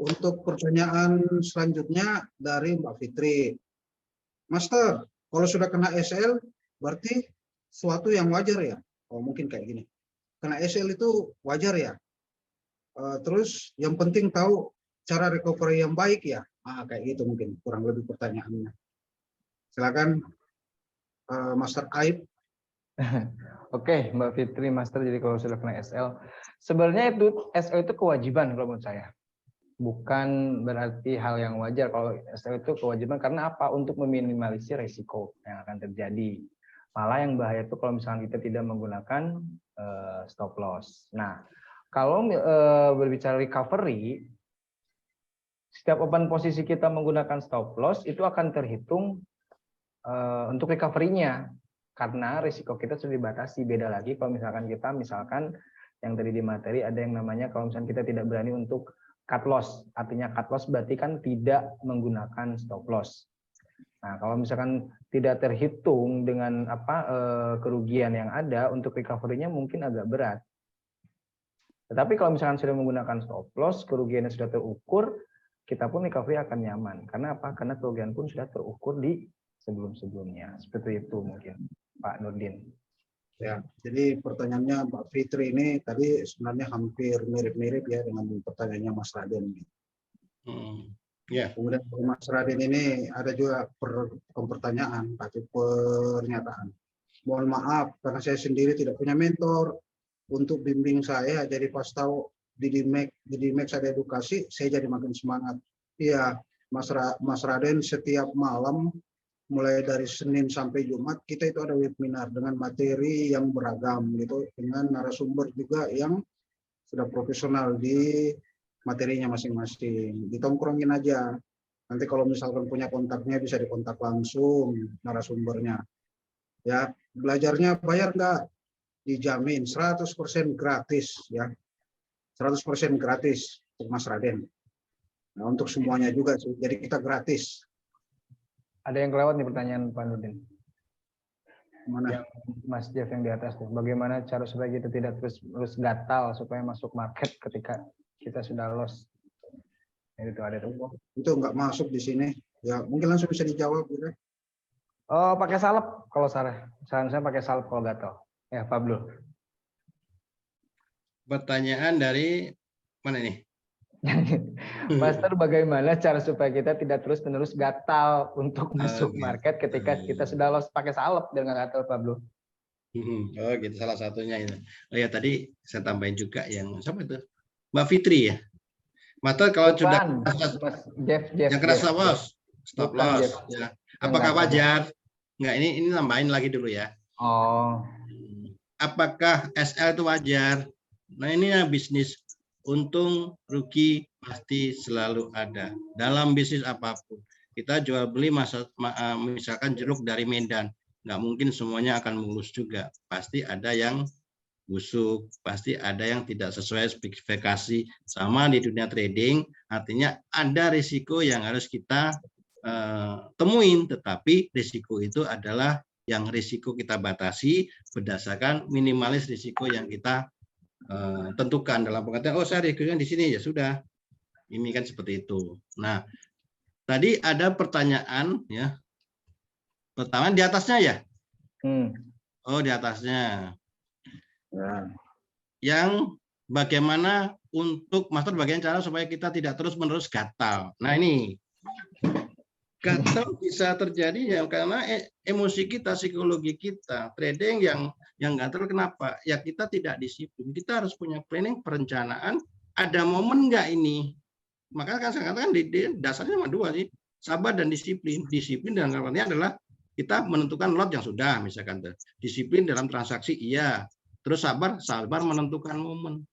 Untuk pertanyaan selanjutnya dari Mbak Fitri. Master, kalau sudah kena SL, berarti suatu yang wajar ya? Oh, mungkin kayak gini. Kena SL itu wajar ya? Terus yang penting tahu cara recovery yang baik ya? Kayak gitu mungkin kurang lebih pertanyaannya. Silakan Master Aib. Oke, Mbak Fitri, Master, jadi kalau sudah kena SL, sebenarnya itu SL itu kewajiban kalau menurut saya. Bukan berarti hal yang wajar. Kalau SL itu kewajiban karena apa? Untuk meminimalisir risiko yang akan terjadi. Malah yang bahaya itu kalau misalnya kita tidak menggunakan stop loss. Nah, kalau berbicara recovery, setiap open posisi kita menggunakan stop loss itu akan terhitung untuk recovery-nya. Karena risiko kita sudah dibatasi. Beda lagi kalau misalkan kita, yang tadi di materi ada yang namanya kalau misalkan kita tidak berani untuk cut loss. Artinya cut loss berarti kan tidak menggunakan stop loss. Nah, kalau misalkan tidak terhitung dengan kerugian yang ada, untuk recovery-nya mungkin agak berat. Tetapi kalau misalkan sudah menggunakan stop loss, kerugiannya sudah terukur, kita pun recovery akan nyaman. Karena apa? Karena kerugian pun sudah terukur di sebelum-sebelumnya. Seperti itu mungkin, Pak Nurdin. Ya, jadi pertanyaannya Mbak Fitri ini tadi sebenarnya hampir mirip-mirip ya dengan pertanyaannya Mas Raden. Yeah. Kemudian Mas Raden ini ada juga pertanyaan, tapi pernyataan. Mohon maaf karena saya sendiri tidak punya mentor untuk bimbing saya. Jadi pas tahu di Dimex ada edukasi, saya jadi makin semangat. Iya, Mas Raden, setiap malam mulai dari Senin sampai Jumat kita itu ada webinar dengan materi yang beragam gitu, dengan narasumber juga yang sudah profesional di materinya masing-masing. Ditongkrongin aja. Nanti kalau misalkan punya kontaknya bisa dikontak langsung narasumbernya. Ya, belajarnya bayar enggak? Dijamin 100% gratis ya. 100% gratis untuk Mas Raden. Nah, untuk semuanya juga sih. Jadi kita gratis. Ada yang kelewat nih pertanyaan Pak Nurdin. Mana? Yang Mas Jeff yang di atas tuh. Bagaimana cara supaya kita tidak terus gatal supaya masuk market ketika kita sudah loss? Itu ada tuh. Itu nggak masuk di sini. Ya, mungkin langsung bisa dijawab gitu. Oh, pakai salep kalau saran saya pakai salep kalau gatal. Ya, Pablo. Pertanyaan dari mana nih? Master, bagaimana cara supaya kita tidak terus-menerus gatal untuk masuk gitu. market ketika kita sudah loss? Pakai salep dengan gatal, Pablo. Oh gitu, salah satunya itu. Oh ya, tadi saya tambahin juga yang siapa itu? Mbak Fitri ya. Mata kalau sudah Mas Jeff, yang kena stop loss, stop Bukan, loss. Jeff. Ya. Apakah wajar? Enggak, ini tambahin lagi dulu ya. Oh, Apakah SL itu wajar? Nah, ini ya bisnis. Untung rugi pasti selalu ada dalam bisnis apapun. Kita jual beli misalkan jeruk dari Medan, nggak mungkin semuanya akan mulus juga. Pasti ada yang busuk, pasti ada yang tidak sesuai spesifikasi. Sama di dunia trading, artinya ada risiko yang harus kita temuin, tetapi risiko itu adalah yang risiko kita batasi berdasarkan minimalis risiko yang kita tentukan dalam pengertian, oh saya risikonya di sini, ya sudah. Ini kan seperti itu. Nah, tadi ada pertanyaan ya. Pertama di atasnya ya? Oh, di atasnya. Ya. Yang bagaimana untuk master bagian cara supaya kita tidak terus-menerus gatal. Nah, ini gatal bisa terjadi ya karena emosi kita, psikologi kita. Trading yang gatal kenapa? Ya kita tidak disiplin. Kita harus punya planning, perencanaan. Ada momen nggak ini? Maka kan saya katakan dasarnya cuma dua sih, sabar dan disiplin. Disiplin dalam artinya adalah kita menentukan lot yang sudah, misalkan disiplin dalam transaksi iya. Terus sabar menentukan momen.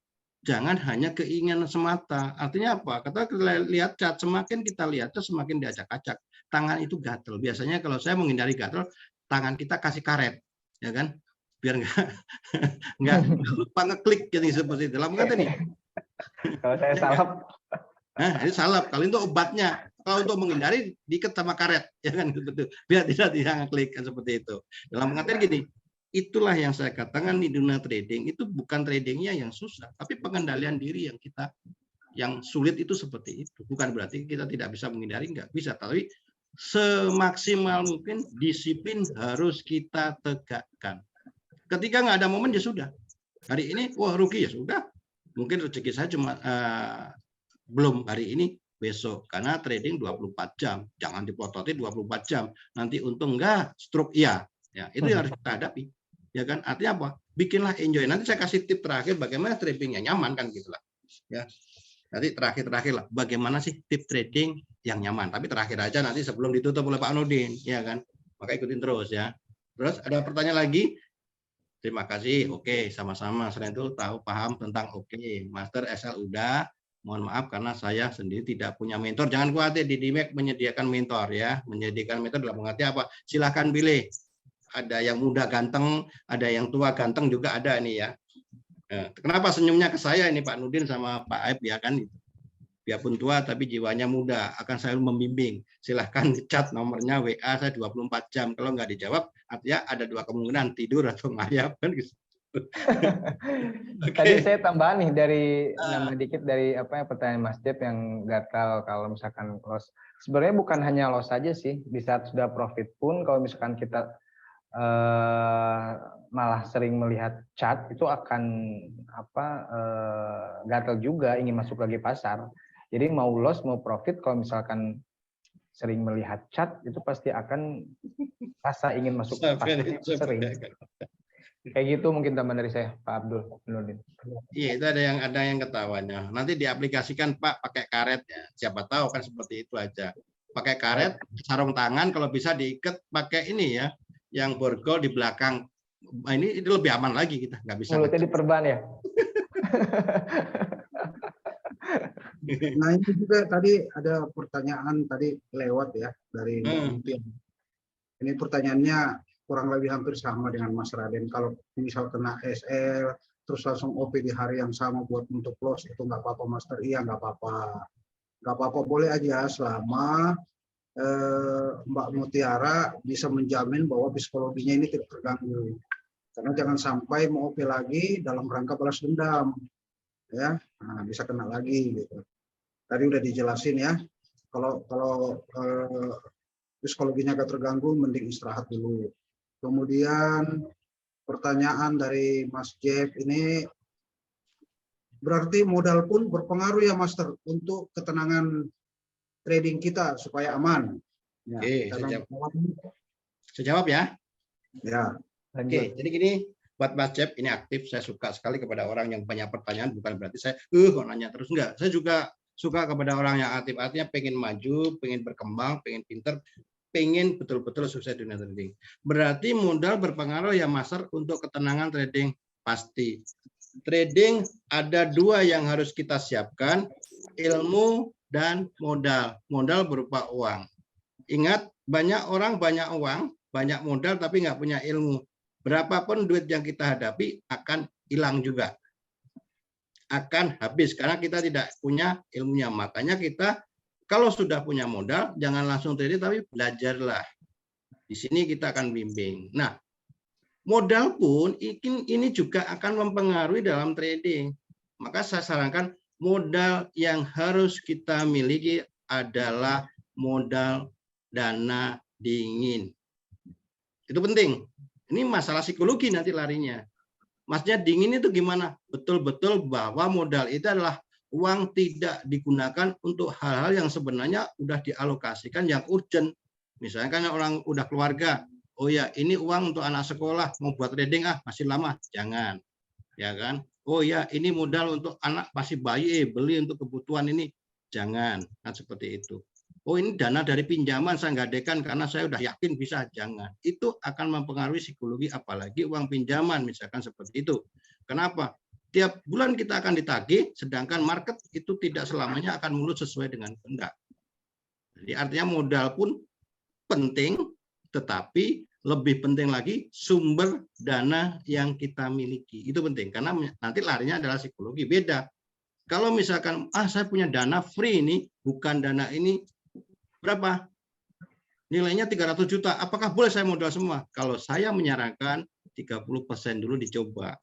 Jangan hanya keinginan semata. Artinya apa? Kita lihat cat, semakin kita lihat cat semakin diacak-acak. Tangan itu gatel. Biasanya kalau saya menghindari gatel, tangan kita kasih karet, ya kan? Biar nggak lupa ngeklik gitu seperti itu. Dalam kata nih. Kalau saya salep. Nah, ini salep. Kalau itu obatnya. Kalau untuk menghindari diikat sama karet, ya kan betul. Biar tidak ngeklik seperti itu. Dalam pengertian gini, itulah yang saya katakan di dunia trading itu bukan tradingnya yang susah, tapi pengendalian diri yang sulit itu seperti itu. Bukan berarti kita tidak bisa menghindari, nggak bisa, tapi semaksimal mungkin disiplin harus kita tegakkan. Ketika nggak ada momen ya sudah. Hari ini wah rugi ya sudah. Mungkin rezeki saya cuma belum hari ini, besok. Karena trading 24 jam. Jangan diplototin 24 jam. Nanti untung enggak, stroke iya. Ya, itu yang harus kita hadapi. Ya kan? Artinya apa? Bikinlah enjoy. Nanti saya kasih tip terakhir bagaimana tradingnya nyaman kan gitulah. Ya. Nanti terakhir lah bagaimana sih tip trading yang nyaman. Tapi terakhir aja nanti sebelum ditutup oleh Pak Nurdin, ya kan? Maka ikutin terus ya. Terus ada pertanyaan lagi? Terima kasih. Oke, sama-sama. Selain itu tahu paham tentang Master SL udah. Mohon maaf karena saya sendiri tidak punya mentor. Jangan khawatir, di DMAX menyediakan mentor ya. Menyediakan mentor dalam pengertian apa? Silahkan pilih. Ada yang muda ganteng, ada yang tua ganteng juga ada nih ya. Kenapa senyumnya ke saya ini Pak Nurdin sama Pak Aib ya kan? Biarpun tua tapi jiwanya muda, akan selalu membimbing. Silahkan chat nomornya WA saya 24 jam. Kalau nggak dijawab, artinya ada dua kemungkinan, tidur atau ngayap kan gitu. Tadi saya tambahan nih dari nama dikit dari pertanyaan Mas Jeff yang gatal kalau misalkan loss. Sebenarnya bukan hanya loss saja sih, di saat sudah profit pun kalau misalkan kita malah sering melihat chart itu akan gatal juga ingin masuk lagi pasar. Jadi mau loss mau profit kalau misalkan sering melihat chart itu pasti akan rasa ingin masuk pasar sering. Kayak gitu mungkin tambahan dari saya, Pak Abdul Nurdin. Iya, itu ada yang ketawanya. Nanti diaplikasikan Pak pakai karet ya. Siapa tahu kan seperti itu aja. Pakai karet, sarung tangan kalau bisa diikat pakai ini ya, yang borgol di belakang. Nah, ini lebih aman lagi kita nggak bisa. Mulutnya diperban ya. Nah ini juga tadi ada pertanyaan pertanyaan tadi lewat ya dari Mbak Mutia. Ini pertanyaannya kurang lebih hampir sama dengan Mas Raden. Kalau misal kena SL, terus langsung OP di hari yang sama buat untuk close, itu nggak apa-apa, Master. Iya, nggak apa-apa. Nggak apa-apa, boleh aja selama Mbak Mutiara bisa menjamin bahwa psikologinya ini tidak terganggu. Karena jangan sampai mau OP lagi dalam rangka balas dendam. Ya, nah, bisa kena lagi gitu. Tadi udah dijelasin ya. Kalau psikologinya agak terganggu, mending istirahat dulu. Kemudian pertanyaan dari Mas Jeff ini, berarti modal pun berpengaruh ya Master untuk ketenangan trading kita supaya aman. Ya, Oke, karena saya jawab ya. ya. Oke, jadi gini, buat Mas Jeff ini aktif, saya suka sekali kepada orang yang banyak pertanyaan, bukan berarti saya kok nanya terus, enggak. Saya juga suka kepada orang yang aktif, artinya pengen maju, pengen berkembang, pengen pinter, pengen betul-betul sukses di dunia trading. Berarti modal berpengaruh ya Master untuk ketenangan trading pasti. Trading ada dua yang harus kita siapkan, ilmu dan modal. Modal berupa uang. Ingat, banyak orang banyak uang, banyak modal tapi nggak punya ilmu. Berapapun duit yang kita hadapi akan hilang juga. Akan habis karena kita tidak punya ilmunya. Makanya kita kalau sudah punya modal, jangan langsung trading, tapi belajarlah. Di sini kita akan bimbing. Nah, modal pun ini juga akan mempengaruhi dalam trading. Maka saya sarankan modal yang harus kita miliki adalah modal dana dingin. Itu penting. Ini masalah psikologi nanti larinya. Maksudnya dingin itu gimana? Betul-betul bahwa modal itu adalah uang tidak digunakan untuk hal-hal yang sebenarnya udah dialokasikan yang urgent. Misalnya kan orang udah keluarga, oh ya ini uang untuk anak sekolah, mau buat trading masih lama, jangan. Ya kan? Oh ya ini modal untuk anak masih bayi, beli untuk kebutuhan ini, jangan. Kan seperti itu. Oh ini dana dari pinjaman saya gadekan karena saya udah yakin bisa, jangan. Itu akan mempengaruhi psikologi, apalagi uang pinjaman misalkan seperti itu. Kenapa? Tiap bulan kita akan ditagih, sedangkan market itu tidak selamanya akan mulus sesuai dengan kehendak. Jadi artinya modal pun penting, tetapi lebih penting lagi sumber dana yang kita miliki. Itu penting, karena nanti larinya adalah psikologi. Beda. Kalau misalkan, saya punya dana free ini, bukan dana ini, berapa? Nilainya 300 juta, apakah boleh saya modal semua? Kalau saya menyarankan 30% dulu dicoba.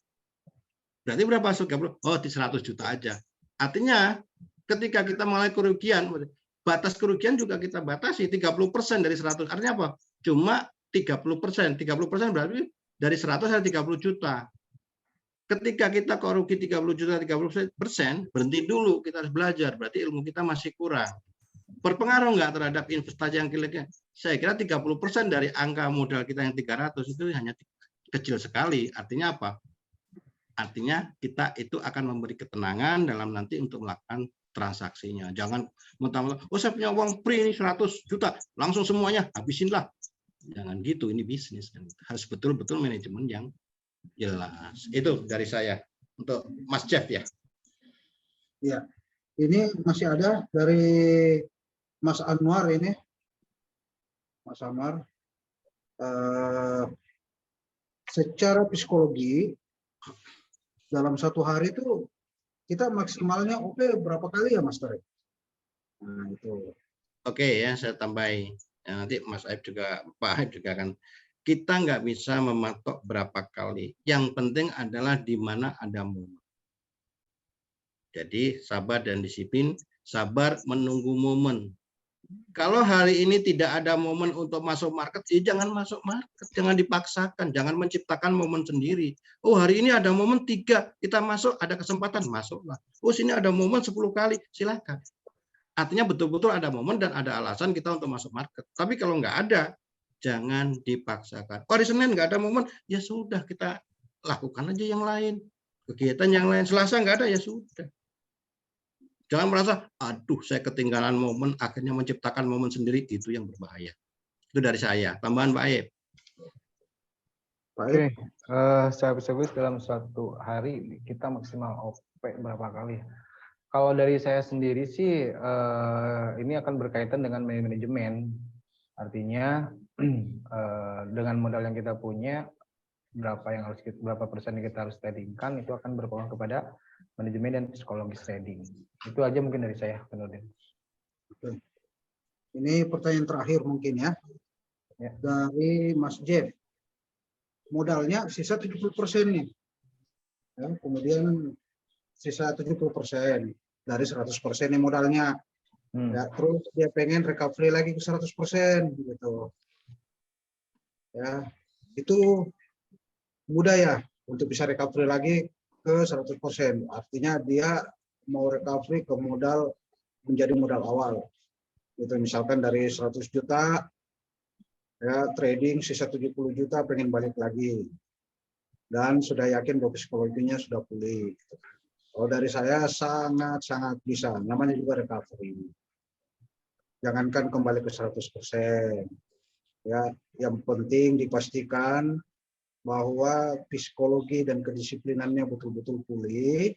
Berarti berapa? 30? Oh, di 100 juta aja. Artinya, ketika kita mulai kerugian, batas kerugian juga kita batasi 30% dari 100. Artinya apa? Cuma 30%. 30% berarti dari 100 ada 30 juta. Ketika kita korugi 30 juta, 30%, berhenti dulu, kita harus belajar. Berarti ilmu kita masih kurang. Berpengaruh nggak terhadap investasi yang kita? Saya kira 30% dari angka modal kita yang 300 itu hanya kecil sekali. Artinya apa? Artinya kita itu akan memberi ketenangan dalam nanti untuk melakukan transaksinya. Jangan mentang-mentang, oh saya punya uang free ini 100 juta, langsung semuanya habisinlah. Jangan gitu, ini bisnis. Harus betul-betul manajemen yang jelas. Itu dari saya. Untuk Mas Jeff ya. Ya, ini masih ada dari Mas Anwar ini. Mas Anwar, secara psikologi, dalam satu hari itu kita maksimalnya OP berapa kali ya Mas Tarik? Nah, itu. Oke ya, saya tambahin. Ya, nanti Mas Aib juga, Pak Aib juga akan. Kita nggak bisa mematok berapa kali. Yang penting adalah di mana ada momen. Jadi sabar dan disiplin, sabar menunggu momen. Kalau hari ini tidak ada momen untuk masuk market, jangan masuk market, jangan dipaksakan, jangan menciptakan momen sendiri. Oh hari ini ada momen 3, kita masuk, ada kesempatan, masuklah. Oh sini ada momen 10 kali, silakan. Artinya betul-betul ada momen dan ada alasan kita untuk masuk market. Tapi kalau nggak ada, jangan dipaksakan. Oh hari Senin nggak ada momen, ya sudah kita lakukan aja yang lain. Kegiatan yang lain, Selasa nggak ada, ya sudah. Jangan merasa, aduh saya ketinggalan momen, akhirnya menciptakan momen sendiri, itu yang berbahaya. Itu dari saya. Tambahan Pak Aib. Oke, secara psikologis dalam suatu hari kita maksimal OP berapa kali? Kalau dari saya sendiri sih, ini akan berkaitan dengan manajemen. Artinya dengan modal yang kita punya, berapa persen yang kita harus tradingkan itu akan berpengaruh kepada manajemen dan psikologis trading. Itu aja mungkin dari saya, Pak Nurdin. Oke. Ini pertanyaan terakhir mungkin ya. Ya. Dari Mas Jeff. Modalnya sisa 70% nih. Ya, kemudian sisa 70% dari 100% nih modalnya. Ya, terus dia pengen recovery lagi ke 100% gitu. Ya, itu mudah ya untuk bisa recovery lagi ke 100%. Artinya dia mau recovery ke modal menjadi modal awal. Gitu, misalkan dari 100 juta ya trading sisa 70 juta pengen balik lagi. Dan sudah yakin bahwa psikologinya sudah pulih. Kalau dari saya sangat-sangat bisa, namanya juga recovery. Jangankan kembali ke 100%. Ya, yang penting dipastikan bahwa psikologi dan kedisiplinannya betul-betul pulih.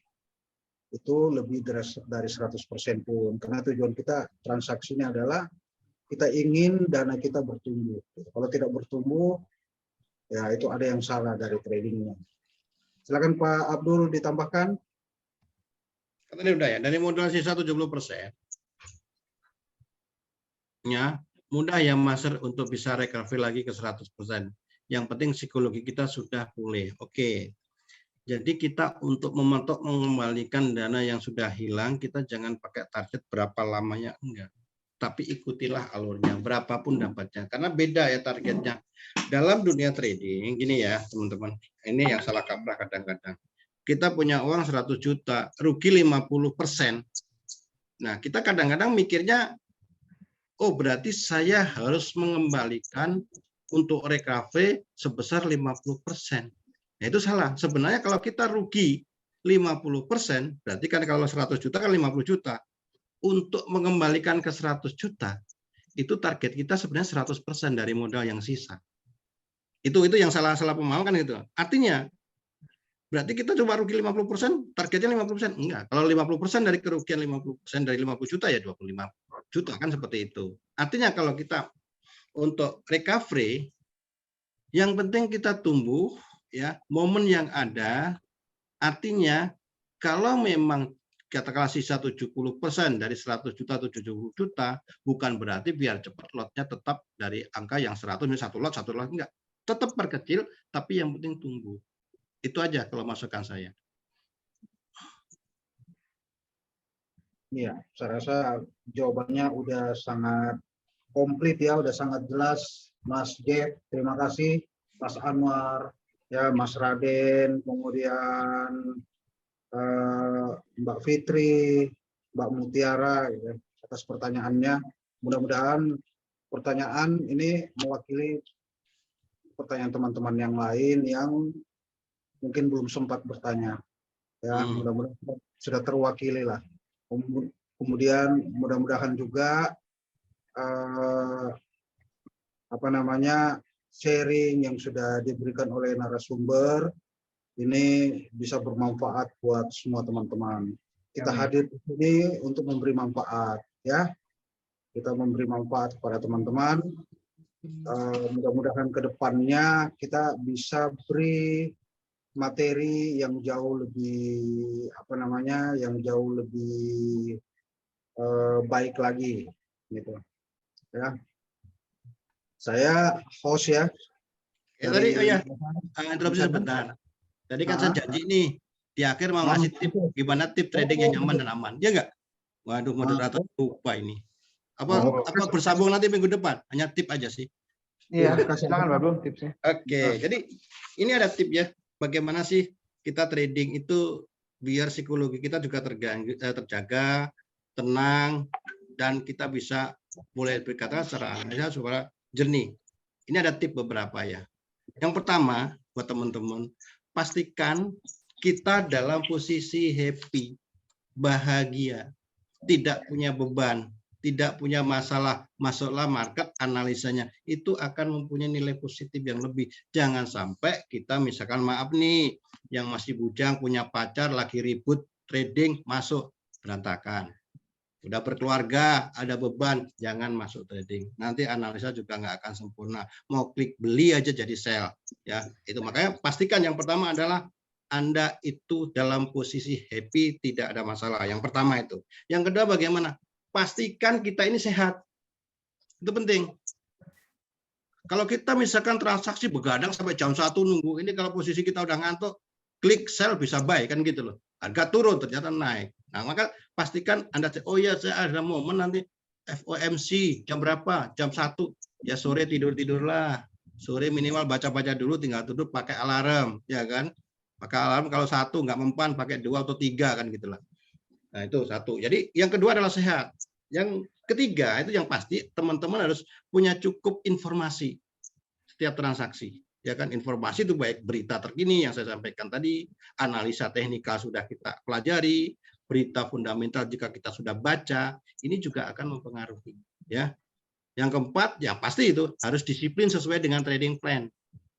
Itu lebih dari 100% pun. Karena tujuan kita transaksinya adalah kita ingin dana kita bertumbuh. Kalau tidak bertumbuh, ya itu ada yang salah dari tradingnya. Silakan Pak Abdul ditambahkan. Tadi udah ya, dari modal sisa 70%. Ya, mudah ya Master untuk bisa recovery lagi ke 100%. Yang penting psikologi kita sudah pulih. Oke. Jadi kita untuk mengembalikan dana yang sudah hilang, kita jangan pakai target berapa lamanya, enggak. Tapi ikutilah alurnya, berapapun dapatnya. Karena beda ya targetnya. Dalam dunia trading, gini ya teman-teman, ini yang salah kaprah kadang-kadang. Kita punya uang 100 juta, rugi 50%. Nah, kita kadang-kadang mikirnya, oh berarti saya harus mengembalikan untuk recovery sebesar 50%. Nah, itu salah. Sebenarnya kalau kita rugi 50%, berarti kan kalau 100 juta kan 50 juta. Untuk mengembalikan ke 100 juta, itu target kita sebenarnya 100% dari modal yang sisa. Itu yang salah pemahaman kan itu. Artinya, berarti kita coba rugi 50%, targetnya 50%. Enggak. Kalau 50% dari kerugian 50% dari 50 juta ya 25 juta kan seperti itu. Artinya kalau kita untuk recovery, yang penting kita tumbuh, ya momen yang ada. Artinya kalau memang katakanlah sisa 70% dari 100 juta atau 70 juta, bukan berarti biar cepat lotnya tetap dari angka yang 100, satu lot enggak. Tetap perkecil, tapi yang penting tumbuh. Itu aja kalau masukan saya. Iya, saya rasa jawabannya udah sangat komplit ya, udah sangat jelas, Mas Jeff. Terima kasih, Mas Anwar, ya, Mas Raden, kemudian Mbak Fitri, Mbak Mutiara, gitu, atas pertanyaannya. Mudah-mudahan pertanyaan ini mewakili pertanyaan teman-teman yang lain yang mungkin belum sempat bertanya. Ya, mudah-mudahan sudah terwakili lah. Kemudian mudah-mudahan juga sharing yang sudah diberikan oleh narasumber ini bisa bermanfaat buat semua teman-teman. Kita hadir di sini untuk memberi manfaat, ya. Kita memberi manfaat kepada teman-teman. Mudah-mudahan ke depannya kita bisa beri materi yang jauh lebih baik lagi, gitu. Ya. Saya host ya. Tadi interupsi sebentar. Tadi kan saya janji nih di akhir mau ngasih tip gimana tip trading yang nyaman dan aman, ya enggak? Waduh, moderator lupa ini. Apa bersambung nanti minggu depan? Hanya tip aja sih. Iya, silakan Pak Bro tipsnya. Oke, jadi ini ada tip ya. Bagaimana sih kita trading itu biar psikologi kita juga terjaga, tenang, dan kita bisa mulai berkata secara analisa supaya jernih. Ini ada tip beberapa ya. Yang pertama, buat teman-teman, pastikan kita dalam posisi happy, bahagia, tidak punya beban, tidak punya masalah market analisanya. Itu akan mempunyai nilai positif yang lebih. Jangan sampai kita misalkan maaf nih, yang masih bujang punya pacar lagi ribut trading masuk. berantakan. Udah berkeluarga, ada beban, jangan masuk trading. Nanti analisa juga nggak akan sempurna. Mau klik beli aja jadi sell. Ya, itu makanya pastikan yang pertama adalah Anda itu dalam posisi happy, tidak ada masalah. Yang pertama itu. Yang kedua bagaimana? Pastikan kita ini sehat. Itu penting. Kalau kita misalkan transaksi begadang sampai jam 1 nunggu, ini kalau posisi kita udah ngantuk, klik sell bisa buy kan gitu loh. Harga turun ternyata naik. Nah, maka pastikan Anda cek, oh ya saya ada momen nanti FOMC jam berapa? Jam 1. Ya sore tidur-tidurlah. Sore minimal baca-baca dulu, tinggal duduk pakai alarm, ya kan? Pakai alarm kalau 1 nggak mempan pakai 2 atau 3 kan gitulah. Nah, itu 1. Jadi yang kedua adalah sehat. Yang ketiga itu yang pasti teman-teman harus punya cukup informasi setiap transaksi. Ya kan, informasi itu baik berita terkini yang saya sampaikan tadi, analisa teknikal sudah kita pelajari, berita fundamental jika kita sudah baca, ini juga akan mempengaruhi. Ya, yang keempat, ya pasti itu harus disiplin sesuai dengan trading plan.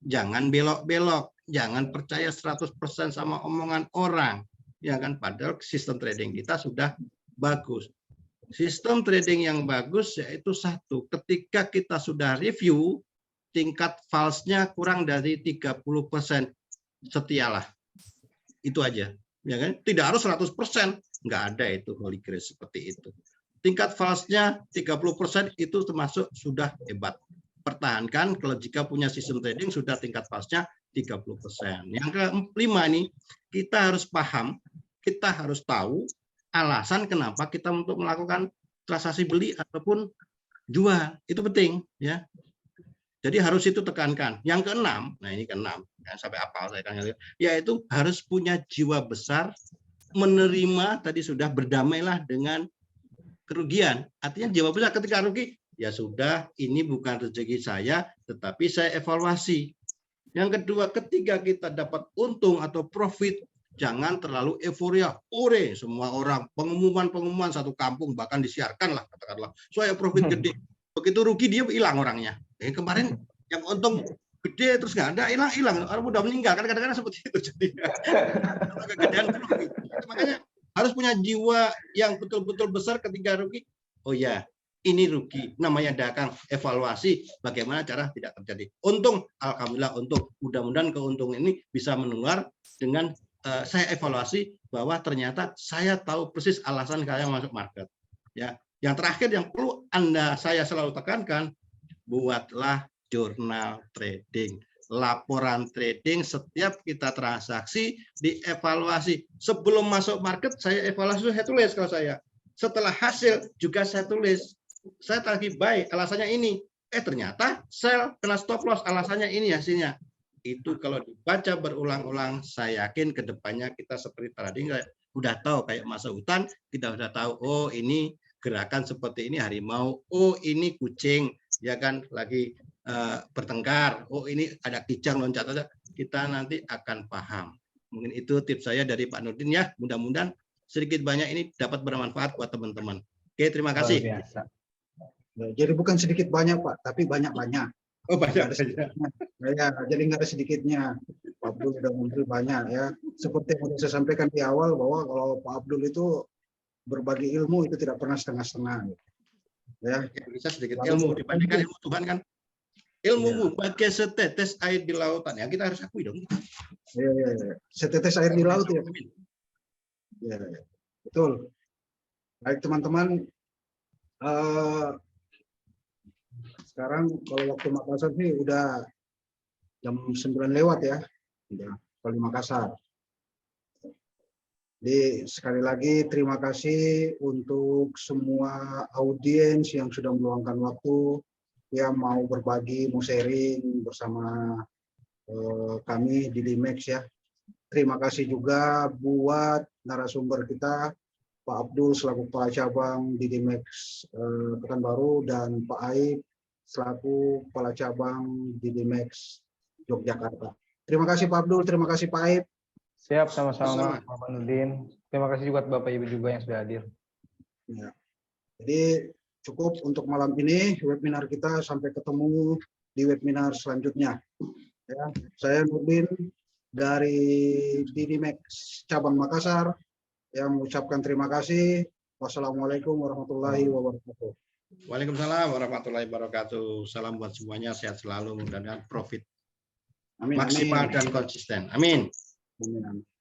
Jangan belok-belok, jangan percaya 100% sama omongan orang. Ya kan, padahal sistem trading kita sudah bagus. Sistem trading yang bagus yaitu satu, ketika kita sudah review, tingkat false-nya kurang dari 30%, setialah. Itu aja. Ya kan? Tidak harus 100%, nggak ada itu holy grace seperti itu. Tingkat false-nya 30% itu termasuk sudah hebat. Pertahankan kalau jika punya sistem trading sudah tingkat false-nya 30%. Yang kelima ini, kita harus paham, kita harus tahu alasan kenapa kita untuk melakukan transaksi beli ataupun jual. Itu penting, ya. Jadi harus itu tekankan. Yang keenam, nah ini keenam, sampai apal saya kan, yaitu harus punya jiwa besar, menerima tadi sudah berdamailah dengan kerugian. Artinya jiwa besar ketika rugi, ya sudah, ini bukan rezeki saya, tetapi saya evaluasi. Yang kedua, ketika kita dapat untung atau profit, jangan terlalu euforia. Ore, semua orang pengumuman satu kampung bahkan disiarkan lah katakanlah, saya profit gede. Begitu rugi dia hilang orangnya. Kemarin yang untung gede terus nggak ada, hilang orang udah meninggal kan, kadang-kadang seperti itu jadinya. Kegedean rugi. Makanya harus punya jiwa yang betul-betul besar ketika rugi. Oh ya, ini rugi. Namanya dagang evaluasi bagaimana cara tidak terjadi. Untung, alhamdulillah untung. Mudah-mudahan keuntungan ini bisa menular dengan saya evaluasi bahwa ternyata saya tahu persis alasan saya masuk market. Ya, yang terakhir yang perlu saya selalu tekankan, buatlah jurnal trading, laporan trading setiap kita transaksi dievaluasi. Sebelum masuk market saya evaluasi, saya tulis kalau saya. Setelah hasil juga saya tulis. Saya lagi buy, alasannya ini. Ternyata sell kena stop loss, alasannya ini hasilnya. Itu kalau dibaca berulang-ulang, saya yakin ke depannya kita seperti trading udah tahu kayak masuk hutan, kita udah tahu oh ini gerakan seperti ini harimau, oh ini kucing, ya kan lagi bertengkar, oh ini ada kijang loncat aja, kita nanti akan paham. Mungkin itu tips saya dari Pak Nurdin ya, mudah-mudahan sedikit banyak ini dapat bermanfaat buat teman-teman. Oke, terima kasih. Biasa. Jadi bukan sedikit banyak Pak, tapi banyak-banyak. Oh banyak. Ya, jadi nggak ada sedikitnya. Pak Abdul sudah memberi banyak ya. Seperti yang saya sampaikan di awal bahwa kalau Pak Abdul itu berbagi ilmu itu tidak pernah setengah-setengah. Ya, bisa sedikit ilmu dibandingkan ilmu Tuhan kan. Ilmumu bagai setetes air di lautan ya, kita harus akui dong. Ya. Setetes air di laut ya. Ya, betul. Baik teman-teman, sekarang kalau waktu Makassar sih udah jam 9 lewat ya, udah di Makassar. Jadi sekali lagi terima kasih untuk semua audiens yang sudah meluangkan waktu, yang mau berbagi, mau sharing bersama kami di Dimex ya. Terima kasih juga buat narasumber kita, Pak Abdul selaku Kepala Cabang di Dimex Pekanbaru dan Pak Aib selaku Kepala Cabang di Dimex Yogyakarta. Terima kasih Pak Abdul, terima kasih Pak Aib. Siap, sama-sama Pak Nurdin. Terima kasih juga Bapak Ibu juga yang sudah hadir. Ya. Jadi cukup untuk malam ini webinar kita, sampai ketemu di webinar selanjutnya. Ya, saya Nurdin dari Dimex Cabang Makassar. Yang mengucapkan terima kasih. Wassalamualaikum warahmatullahi wabarakatuh. Waalaikumsalam warahmatullahi wabarakatuh. Salam buat semuanya, sehat selalu, mudah-mudahan profit Amin. maksimal Amin. dan konsisten. Amin. Amin. Amin.